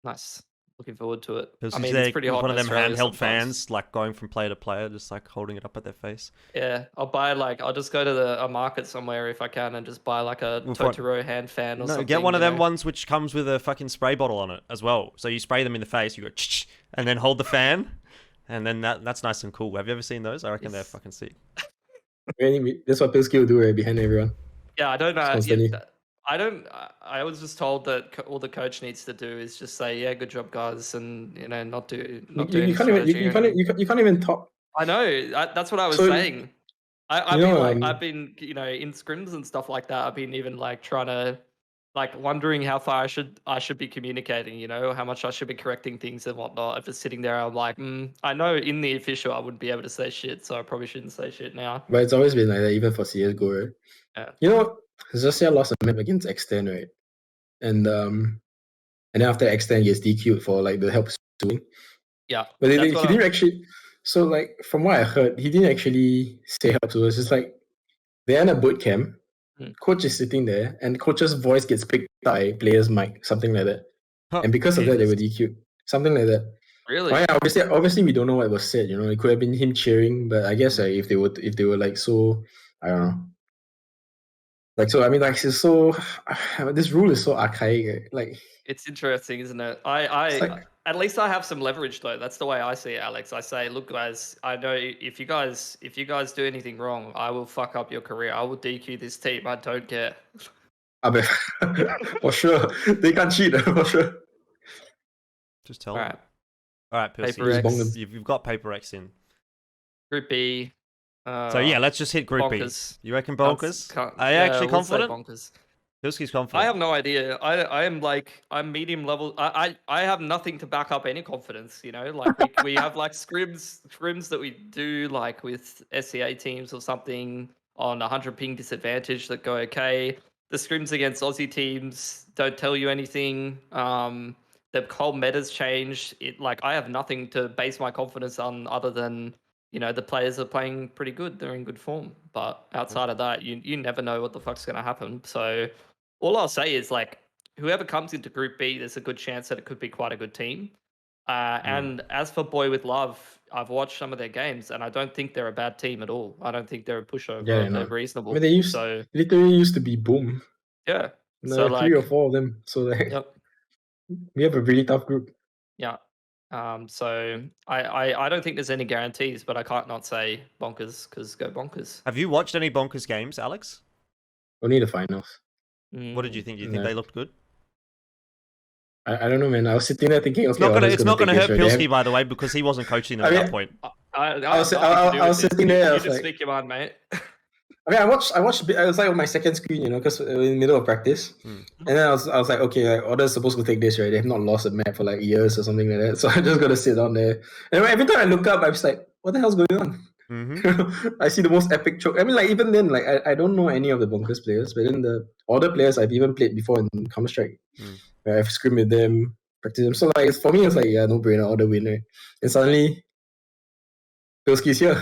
Nice. Looking forward to it. I mean, it's pretty hot. One of them handheld fans, like going from player to player, just like holding it up at their face. Yeah, I'll just go to a market somewhere if I can and just buy like a Totoro hand fan or something. Get one of them ones which comes with a fucking spray bottle on it as well. So you spray them in the face, you go and then hold the fan, and then that's nice and cool. Have you ever seen those? I reckon they're fucking sick. That's what Pilski will do right behind everyone. Yeah, I don't know. I was just told that all the coach needs to do is just say, "Yeah, good job, guys," and not do. You can't even talk. I know. That's what I was saying. I've been in scrims and stuff like that. I've been even like trying to wondering how far I should be communicating. How much I should be correcting things and whatnot. I'm just sitting there. I'm like, I know in the official I wouldn't be able to say shit, so I probably shouldn't say shit now. But it's always been like that, even for CS:GO, right? Yeah. Xerxia lost a map against Extend, right? And then after Extend gets DQ'd for like the help suing. Yeah. But he didn't actually. So like from what I heard, he didn't actually say help to us. It's like they're in a boot camp. Coach is sitting there, and coach's voice gets picked by player's mic, something like that. And because of that, they were DQ'd. Something like that. Really? Well, yeah, obviously, we don't know what was said. It could have been him cheering, but I guess if they were like so, I don't know. Like so, I mean, like it's so. This rule is so archaic. Like it's interesting, isn't it? At least I have some leverage though. That's the way I see it, Alex. I say, look, guys, I know if you guys do anything wrong, I will fuck up your career. I will DQ this team. I don't care. For sure, they can't cheat. For sure. Just tell them. All right, Pilski, you've got Paper X in. Group B. So yeah, let's just hit Group Bonkers. B. You reckon Bonkers? Are you actually confident? Bonkers. Pilski's confident. I have no idea. I'm medium level. I have nothing to back up any confidence. Like we have like scrims that we do like with SCA teams or something on 100 ping disadvantage that go okay. The scrims against Aussie teams don't tell you anything. The whole meta's changed. I have nothing to base my confidence on other than the players are playing pretty good. They're in good form. But outside of that, you never know what the fuck's going to happen. So all I'll say is whoever comes into Group B, there's a good chance that it could be quite a good team. And as for Boy with Love, I've watched some of their games, and I don't think they're a bad team at all. I don't think they're a pushover. Yeah, They're I reasonable. mean, they literally used to be boom. Yeah. So So 3 or 4 of them. So like, yep. we have a really tough group. Yeah. So I don't think there's any guarantees, but I can't not say Bonkers because go Bonkers. Have you watched any Bonkers games, Alecks? Only the finals. What did you think? Do you No. think they looked good? I don't know, man. I was sitting there thinking, It's okay, not gonna hurt Pilski, right? by the way, because he wasn't coaching them at that point. I was sitting there. You I was just like, speak your mind, mate. I mean, I watched. I was like on my second screen, you know, because in the middle of practice, and then I was like, okay, like, Order's supposed to take this, right? They have not lost a map for like years or something like that, so I'm just gonna sit down there. And every time I look up, I'm just like, what the hell's going on? I see the most epic choke. I mean, like even then, like I don't know any of the Bonkers players, but then the Order players I've even played before in Counter Strike. I've scrimmed with them, practiced them. So like for me, it's like no brainer, Order winner. And suddenly, Pilski's here.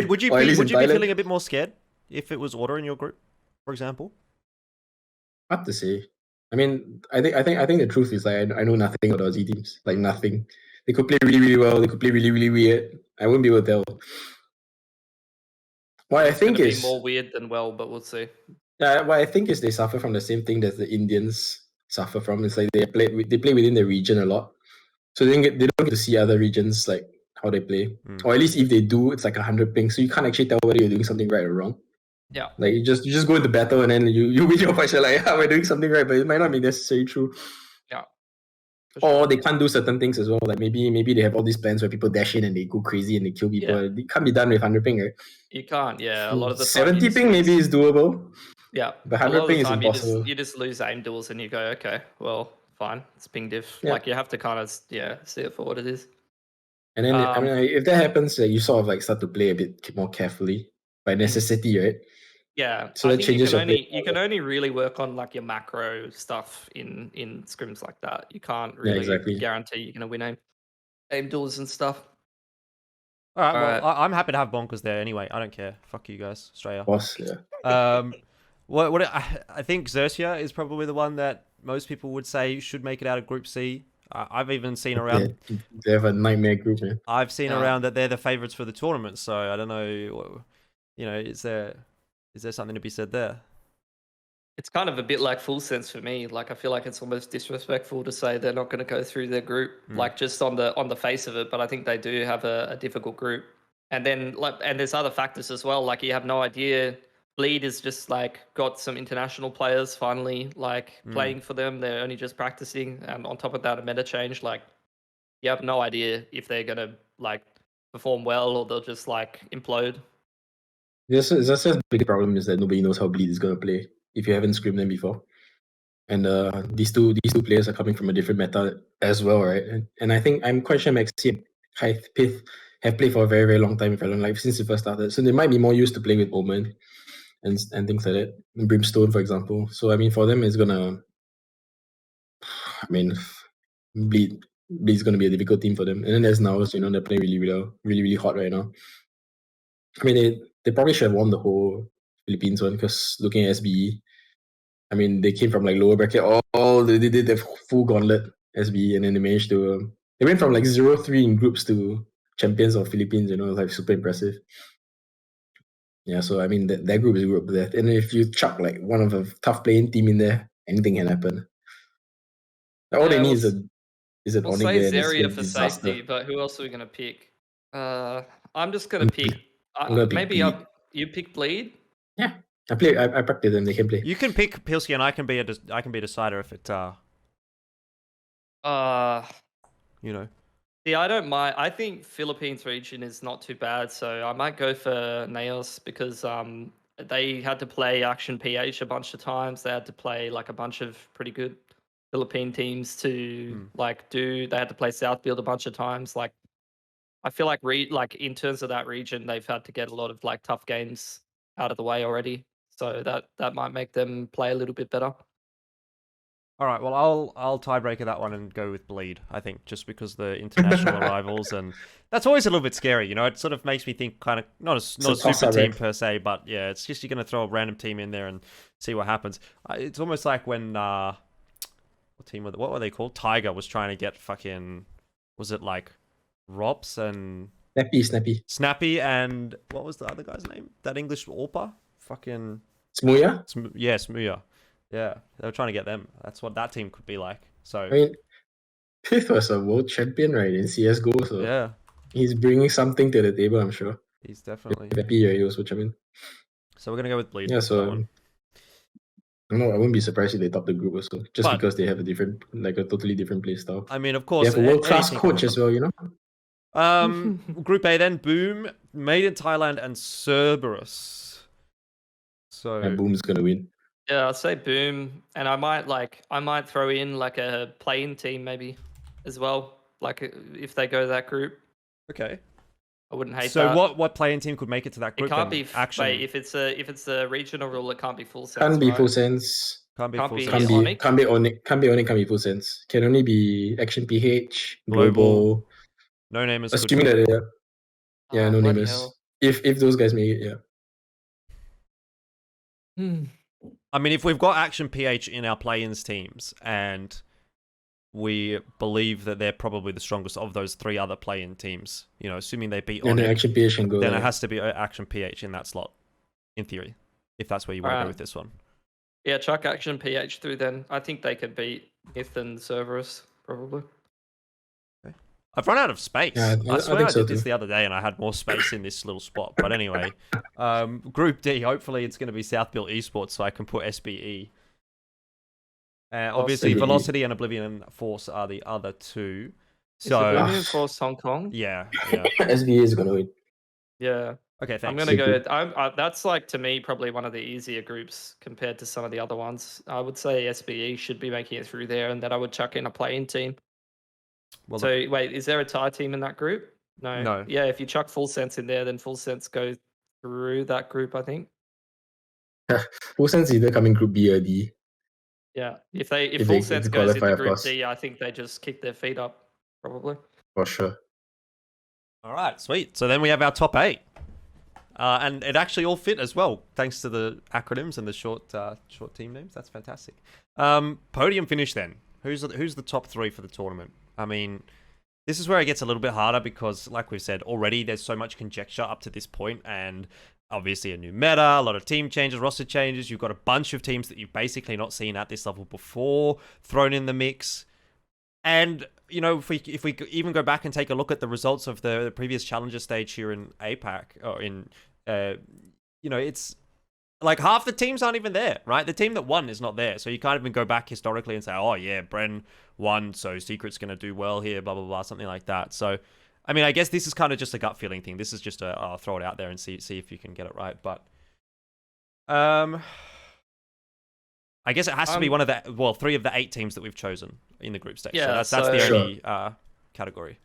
Would you be feeling a bit more scared if it was Order in your group, for example? Hard to say. I mean, I think the truth is like I know nothing about Aussie teams. Like nothing. They could play really, really well. They could play really, really weird. I wouldn't be able to tell. What I think is more weird than well, but we'll see. Yeah, what I think is they suffer from the same thing that the Indians suffer from. It's like they play within the region a lot, so they don't get to see other regions like how they play, or at least if they do, it's like 100 ping, so you can't actually tell whether you're doing something right or wrong. Yeah, like you just go into battle and then you win your fight. You're like, yeah, we're doing something right, but it might not be necessarily true. Yeah. Or they can't do certain things as well. Like maybe they have all these plans where people dash in and they go crazy and they kill people. Yeah. It can't be done with 100 ping, right? You can't. Yeah, a lot of the 70 ping maybe is doable. Yeah, but 100 ping is impossible. You just lose aim duels and you go, okay, well, fine, it's ping diff. Yeah. Like you have to kind of see it for what it is. And then I mean, if that happens, you sort of like start to play a bit more carefully by necessity, right? Yeah, so that changes you can only really work on like your macro stuff in scrims like that. You can't really guarantee you're gonna win aim duels and stuff. All right, well, I'm happy to have Bonkers there anyway. I don't care. Fuck you guys, straight up. Boss, yeah. I think Xerxia is probably the one that most people would say should make it out of Group C. I've even seen around. They have a nightmare group, man. I've seen around that they're the favorites for the tournament. So I don't know. You know, is there something to be said there? It's kind of a bit like Full Sense for me. Like I feel like it's almost disrespectful to say they're not going to go through their group, like just on the face of it. But I think they do have a difficult group. And then and there's other factors as well. Like you have no idea. Bleed is just like got some international players finally like playing for them. They're only just practicing, and on top of that, a meta change. Like you have no idea if they're gonna like perform well or they'll just like implode. Yes, that's the big problem is that nobody knows how Bleed is gonna play if you haven't scrimmed them before. And these two players are coming from a different meta as well, right? And I think I'm quite sure Maxi and Pith have played for a very, very long time, if I don't like, since it first started. So they might be more used to playing with Omen and things like that. And Brimstone, for example. So I mean, for them, it's gonna. I mean, Bleed's gonna be a difficult team for them. And then there's Naos, you know, they're playing really, really, really, really hot right now. I mean, they probably should have won the whole Philippines one because looking at SBE, I mean, they came from like lower bracket. They did the full gauntlet SBE, and then they managed to. They went from like 0-3 in groups to champions of Philippines. You know, like super impressive. Yeah, so I mean that group is a group of death, and if you chuck like one of a tough playing team in there, anything can happen. Like, all they need is an we'll say Zeria for safety, but who else are we gonna pick? I'm just gonna pick. Maybe you pick Bleed. Yeah, I practice them. They can play. You can pick Pilski, and I can be a decider if it. You know. Yeah, I don't mind. I think Philippines region is not too bad, so I might go for Naos because they had to play Action PH a bunch of times. They had to play like a bunch of pretty good Philippine teams to they had to play Southfield a bunch of times. Like I feel like in terms of that region, they've had to get a lot of like tough games out of the way already. So that might make them play a little bit better. All right, well, I'll tiebreaker that one and go with Bleed, I think, just because the international arrivals, and that's always a little bit scary, you know? It sort of makes me think kind of, not a super team per se, but yeah, it's just you're going to throw a random team in there and see what happens. It's almost like when, what were they called? Tiger was trying to get fucking was it like Rops and Snappy. and what was the other guy's name? That English Orpa? Fucking Smuya? yeah, Smuya. Yeah, they were trying to get them. That's what that team could be like. So I mean, Pith was a world champion, right, in CSGO, so yeah, he's bringing something to the table, I'm sure. he's definitely. Happy, right, he was world champion. So we're gonna go with Bleed. Yeah, For that one. I wouldn't be surprised if they top the group also, just But- because they have a totally different play style. I mean, of They course, have a world-class anything can coach as well, you know? Group A then, Boom, Made in Thailand, and Cerberus. So And Boom's gonna win. Yeah, I'd say Boom, and I might throw in like a playing team maybe as well. Like if they go that group, okay. I wouldn't hate So that. what playing team could make it to that group? It can't then? be action. Wait, if it's a regional rule, it can't be full sense. Can't be right? full sense. Can't be Can't full be sense. Onyx? Can't be full sense. Can only be Action PH, Global. Global. No namers. Assuming that yeah, Oh, no bloody namers. hell. If those guys make it, yeah. I mean, if we've got Action PH in our play-ins teams and we believe that they're probably the strongest of those 3 other play-in teams, you know, assuming they beat And then Onyx, Action PH can go then there. it has to be Action PH in that slot, in theory, if that's where you want to go Alright. with this one. Yeah, chuck Action PH through then. I think they could beat Myth and Cerberus, probably. I've run out of space. Yeah, I I swear think I so did this too. the other day and I had more space in this little spot. But anyway, Group D, hopefully it's going to be South Built Esports so I can put SBE. Obviously, SBE. Velocity and Oblivion Force are the other 2. Is So, Oblivion Force Hong Kong? yeah. SBA is gonna win. Yeah. Okay, thanks. I'm gonna go. That's like to me probably one of the easier groups compared to some of the other ones. I would say SBE should be making it through there, and then I would chuck in a play-in team. Well, So wait, is there a Thai team in that group? No. No. Yeah, if you chuck Full Sense in there, then Full Sense goes through that group. I think. Full sense either coming group B or D. Yeah. If If Full they Sense qualify, goes into of Group course. D, I think they just kick their feet up probably. For sure. All right, sweet. So then we have our top 8. And it actually all fit as well, thanks to the acronyms and the short team names. That's fantastic. Podium finish then. Who's the top 3 for the tournament? I mean, this is where it gets a little bit harder because, like we've said already, there's so much conjecture up to this point, and obviously a new meta, a lot of team changes, roster changes. You've got a bunch of teams that you've basically not seen at this level before thrown in the mix. And, you know, if we even go back and take a look at the results of the previous Challenger stage here in APAC, or in, you know, it's like half the teams aren't even there, right? The team that won is not there. So you can't even go back historically and say, oh, yeah, Bren won, so Secret's going to do well here, blah, blah, blah, something like that. So, I mean, I guess this is kind of just a gut feeling thing. This is just I'll throw it out there and see if you can get it right. But, I guess it has to be one of the 3 of the 8 teams that we've chosen in the group stage. Yeah, so that's the Sure. only category.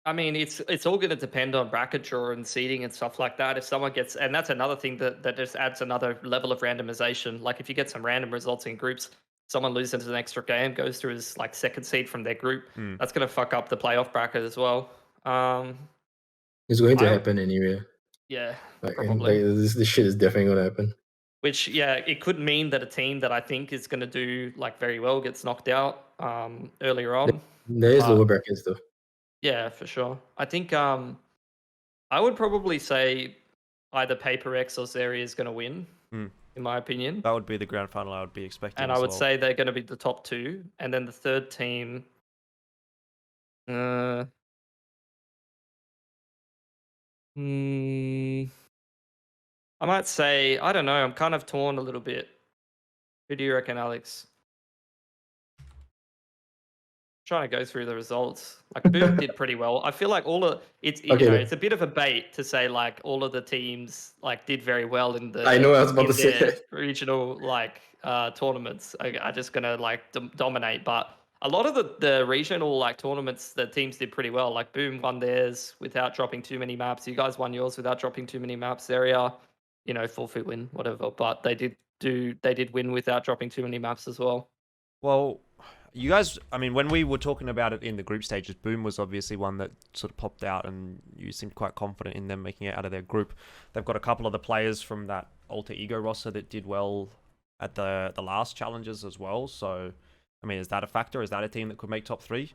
I mean, it's all going to depend on bracket draw and seeding and stuff like that. If someone gets, and that's another thing that just adds another level of randomization. Like if you get some random results in groups, someone loses an extra game, goes through as like second seed from their group. That's going to fuck up the playoff bracket as well. It's going to happen anyway. Yeah, Like, probably. This shit is definitely gonna happen. Which, yeah, it could mean that a team that I think is going to do like very well gets knocked out earlier on. There is lower brackets though. Yeah, for sure. I think I would probably say either Paper X or Zeri is going to win, in my opinion. That would be the grand final I would be expecting. And I would say they're going to be the top 2. And then the third team, I might say, I don't know, I'm kind of torn a little bit. Who do you reckon, Alex? Trying to go through the results. Like Boom did pretty well. I feel like it's a bit of a bait to say like all of the teams like did very well in the I know I was about to say that. regional like tournaments are just gonna like dominate. But a lot of the regional like tournaments, the teams did pretty well. Like Boom won theirs without dropping too many maps. You guys won yours without dropping too many maps. Area, forfeit win, whatever. But they did win without dropping too many maps as well. Well, you guys, I mean, when we were talking about it in the group stages, Boom was obviously one that sort of popped out, and you seemed quite confident in them making it out of their group. They've got a couple of the players from that Alter Ego roster that did well at the last challenges as well. So, I mean, is that a factor? Is that a team that could make top 3?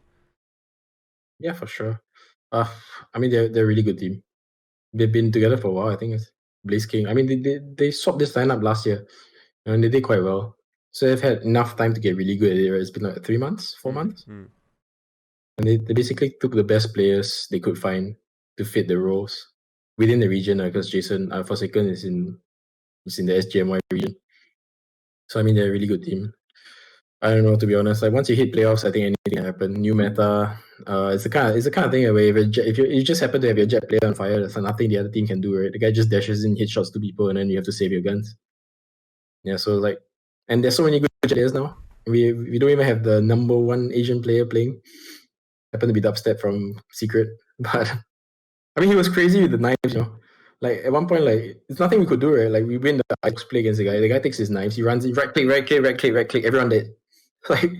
Yeah, for sure. I mean, they're a really good team. They've been together for a while. I think it's Blaze King. I mean, they swapped this lineup last year, and they did quite well. So they've had enough time to get really good at it. Right? It's been like 3 months, 4 months, and they basically took the best players they could find to fit the roles within the region. Because Jason Forsaken is in the SGMY region. So I mean, they're a really good team. I don't know, to be honest. Like once you hit playoffs, I think anything can happen. New meta. It's the kind of thing where if you just happen to have your jet player on fire, there's nothing the other team can do, right? The guy just dashes in, hit shots to people, and then you have to save your guns. Yeah, so like, and there's so many good players now. We don't even have the number 1 Asian player playing. Happened to be Dubstep from Secret, but I mean he was crazy with the knives, you know. Like at one point, like it's nothing we could do, right? Like we win the Alecks play against the guy. The guy takes his knives, he runs in, right click, everyone dead. Like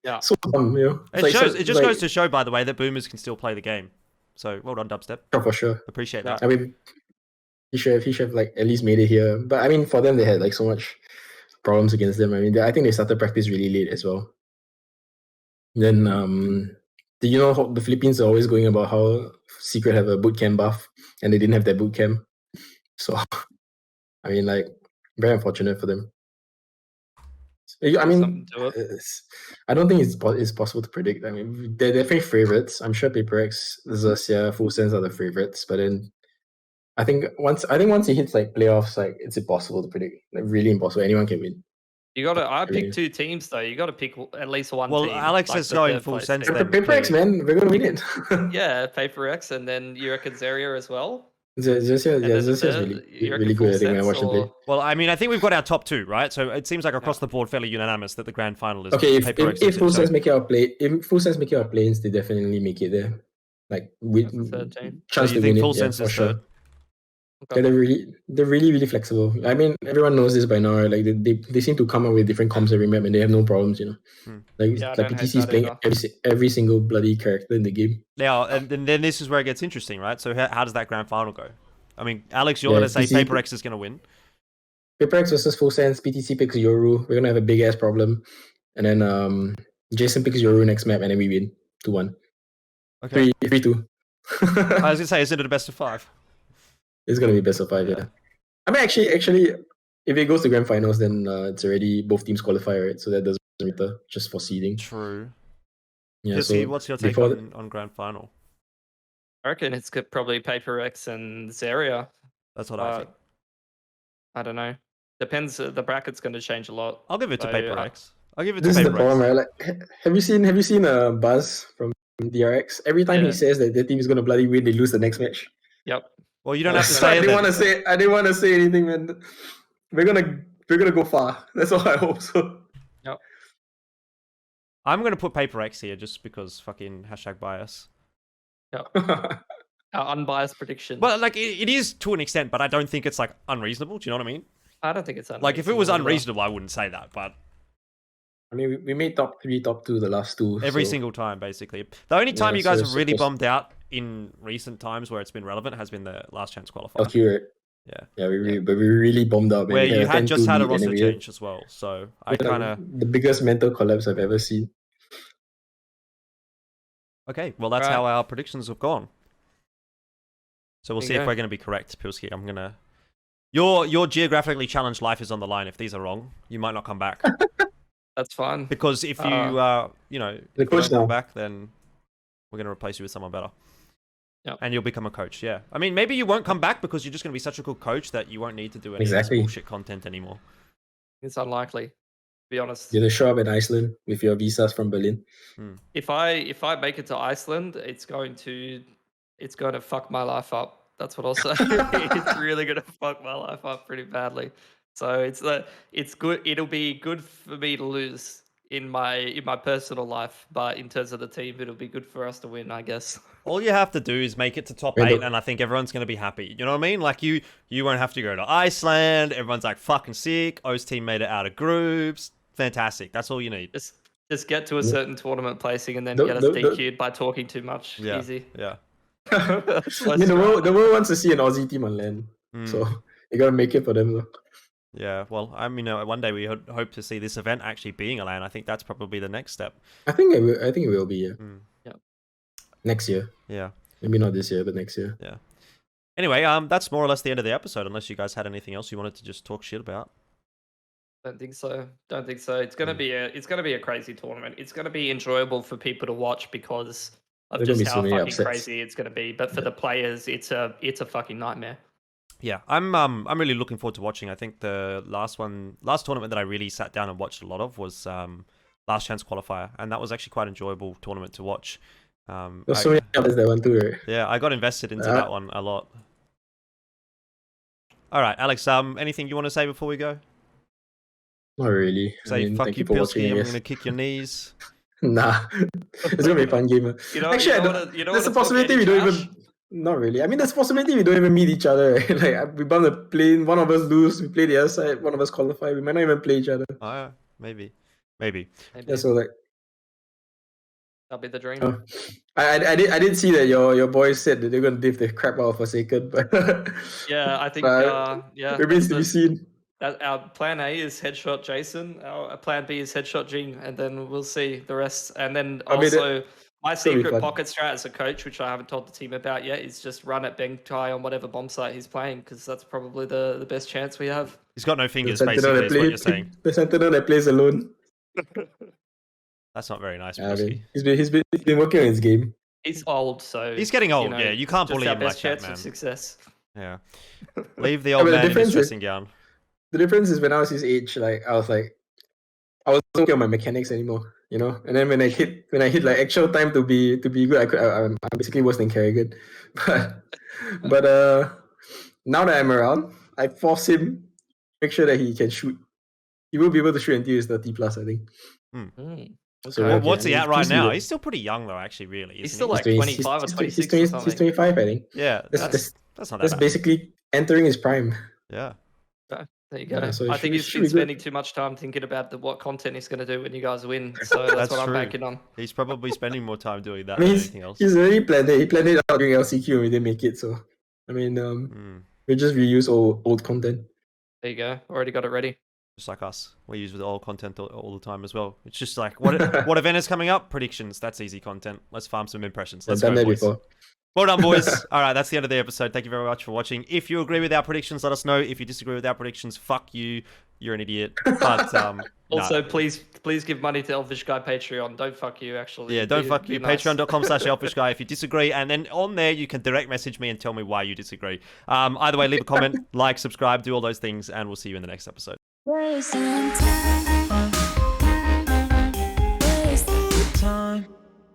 Yeah. so dumb, you know. It just goes to show, by the way, that boomers can still play the game. So well done, Dubstep. Oh, for sure. Appreciate Yeah. that. I mean, he should have like at least made it here. But I mean, for them, they had like so much problems against them. I mean, I think they started practice really late as well. Then, do you know how the Philippines are always going about how Secret have a bootcamp buff, and they didn't have that bootcamp. So, I mean, like, very unfortunate for them. I mean, Something to it. I don't think it's possible to predict. I mean, they're definitely favorites. I'm sure PaperX, Xerxia, Full Sense are the favorites. But then, I think once it hits like playoffs, like it's impossible to predict. Like really impossible. Anyone can win. You got to. I picked 2 teams though. You got to pick at least one team. Well, Alecks is the going third Full place Sense team. then. PaperX, man, we're gonna win it. Yeah, PaperX, and then you reckon Zeria as well. Xerxia, And yeah, then the Xerxia is third, really you reckon really Full good. I think when I Sense watched them play. or- Well, I mean, I think we've got our top 2, right? So it seems like across the board fairly unanimous that the grand final is Okay, if PaperX. Full Sense make it out play, if Full Sense make it out planes, they definitely make it there. Like with That's the third team. chance So you to think win Full it, yeah, Sense for is sure. third? Okay. Yeah, they're really flexible. I mean, everyone knows this by now, right? Like they seem to come up with different comps every map, and they have no problems, you know. Like Yeah, I like don't hate PTC is that playing either. every single bloody character in the game. Now, and then this is where it gets interesting, right? So how does that grand final go? I mean, Alex, you're Yeah, going to say PTC PaperX is going to win. PaperX versus Full Sense, PTC picks Yoru. We're gonna have a big ass problem, and then Jason picks Yoru next map, and then we win 2-1. Okay. 3-2. I was going to say, isn't it a best of 5? It's gonna be best of 5, yeah. I mean, actually, if it goes to grand finals, then it's already both teams qualify, right? So that doesn't matter, just for seeding. True. Yeah. Pilski, So what's your take before on grand final? I reckon it's probably PaperX and Zeria. That's what I think. I don't know. Depends. The bracket's going to change a lot. I'll give it to So, PaperX. I'll give it to this is the PaperX. problem, right? Like, have you seen Buzz from DRX? Every time he says that their team is gonna bloody win, they lose the next match. Yep. Well, you don't have to So say I it. didn't want to say anything, man. We're gonna go far. That's all I hope so. Yep. I'm going to put PaperX here just because fucking #bias. Yep. Our unbiased prediction. But like it is to an extent, but I don't think it's like unreasonable. Do you know what I mean? I don't think it's unreasonable. Like if it was either. unreasonable, I wouldn't say that. But I mean, we made top 3, top 2 the last 2. every so- single time, basically. The only time you guys have really so- bombed out in recent times where it's been relevant has been the last chance qualifier. LQ, right? Yeah. Yeah, but we really bombed out, man. Where We you a had 10-2 just had a lead, and then roster we had- change as well. So I like, kind of... the biggest mental collapse I've ever seen. Okay, well that's Right. how our predictions have gone. So we'll There see you if go. we're going to be correct, Pilski. I'm going to... Your geographically challenged life is on the line. If these are wrong, you might not come back. That's fine. Because if you, you know, The if you coach don't come now. back, then we're going to replace you with someone better. Yep. And you'll become a coach, yeah. I mean, maybe you won't come back because you're just going to be such a good coach that you won't need to do any Exactly. of this bullshit content anymore. It's unlikely, to be honest. You're gonna show up in Iceland with your visas from Berlin. If I make it to Iceland, it's going to fuck my life up. That's what I'll say. It's really gonna fuck my life up pretty badly. So it's good. It'll be good for me to lose in my personal life, but in terms of the team, it'll be good for us to win, I guess. All you have to do is make it to top Wait, 8, no. and I think everyone's going to be happy. You know what I mean? Like, you won't have to go to Iceland. Everyone's like fucking sick. O's team made it out of groups. Fantastic. That's all you need. Just get to a certain tournament placing and then The- get us the- DQ'd by talking too much. Yeah. Easy. Yeah. That's I mean, the world wants to see an Aussie team on land, Mm. so you gotta make it for them. Though. Yeah, well, I mean, one day we hope to see this event actually being a LAN. I think that's probably the next step. I think it will be. Yeah. next year. Yeah. Maybe not this year, but next year. Yeah. Anyway, that's more or less the end of the episode, unless you guys had anything else you wanted to just talk shit about. Don't think so. Don't think so. It's gonna be a crazy tournament. It's gonna be enjoyable for people to watch because of There's gonna just be how so many fucking upsets. crazy it's gonna be. But for the players, it's a fucking nightmare. Yeah, I'm really looking forward to watching. I think the last tournament that I really sat down and watched a lot of was Last Chance Qualifier, and that was actually quite an enjoyable tournament to watch. There's so many others that one too, right? Yeah, I got invested into that one a lot. All right, Alex. Anything you want to say before we go? Not really. Say fuck thank you, for Pilski. watching, I I'm guess. gonna kick your knees. Nah, it's gonna be a fun game. You know, Actually, there's a possibility we don't even. Not really. I mean, there's a possibility we don't even meet each other. Right? Like we bump the plane, one of us lose, we play the other side, one of us qualify. We might not even play each other. Oh, yeah, maybe. Yeah, so like that'll be the dream. I did see that your boys said that they're gonna div the crap out of Forsaken, but yeah, I think it remains to be seen. Our plan A is headshot Jason. Our plan B is headshot Jinggg, and then we'll see the rest. And then also, my secret pocket strat as a coach, which I haven't told the team about yet, is just run at Bengtai on whatever bomb site he's playing, because that's probably the best chance we have. He's got no fingers, basically, is what you're saying. The sentinel that plays alone. That's not very nice, I mean, Pilski. he's been working on his game. He's old, so he's getting old. Yeah, you can't bully him like that, chance man. of success. Yeah, leave the old man in his dressing gown. The difference is when I was his age, like I wasn't okay on my mechanics anymore, you know. And then when I hit like actual time to be good, I'm basically worse than Kerrigan. But now that I'm around, I force him to make sure that he can shoot. He will be able to shoot until he's 30 plus, I think. So what's he at right now? He's still pretty young though, actually. Really, he's still like 25 or 26 he's 25, I think. Yeah, that's not that bad. Basically entering his prime. Yeah. There you go. Yeah, so I think he's been spending too much time thinking about what content he's going to do when you guys win. So that's what I'm banking on. He's probably spending more time doing that than anything else. He's already planned it. He planned it out during LCQ and we didn't make it. So, I mean, we just reuse old content. There you go. Already got it ready. Just like us. We use the old content all the time as well. It's just like, what event is coming up? Predictions. That's easy content. Let's farm some impressions. Let's go, boys. Before. Well done, boys. All right, that's the end of the episode. Thank you very much for watching. If you agree with our predictions, let us know. If you disagree with our predictions, fuck you. You're an idiot. But also, please give money to Elfishguy Patreon. Don't fuck you, actually. Yeah, don't fuck you. Nice. Patreon.com/Elfishguy if you disagree. And then on there, you can direct message me and tell me why you disagree. Either way, leave a comment, like, subscribe, do all those things, and we'll see you in the next episode.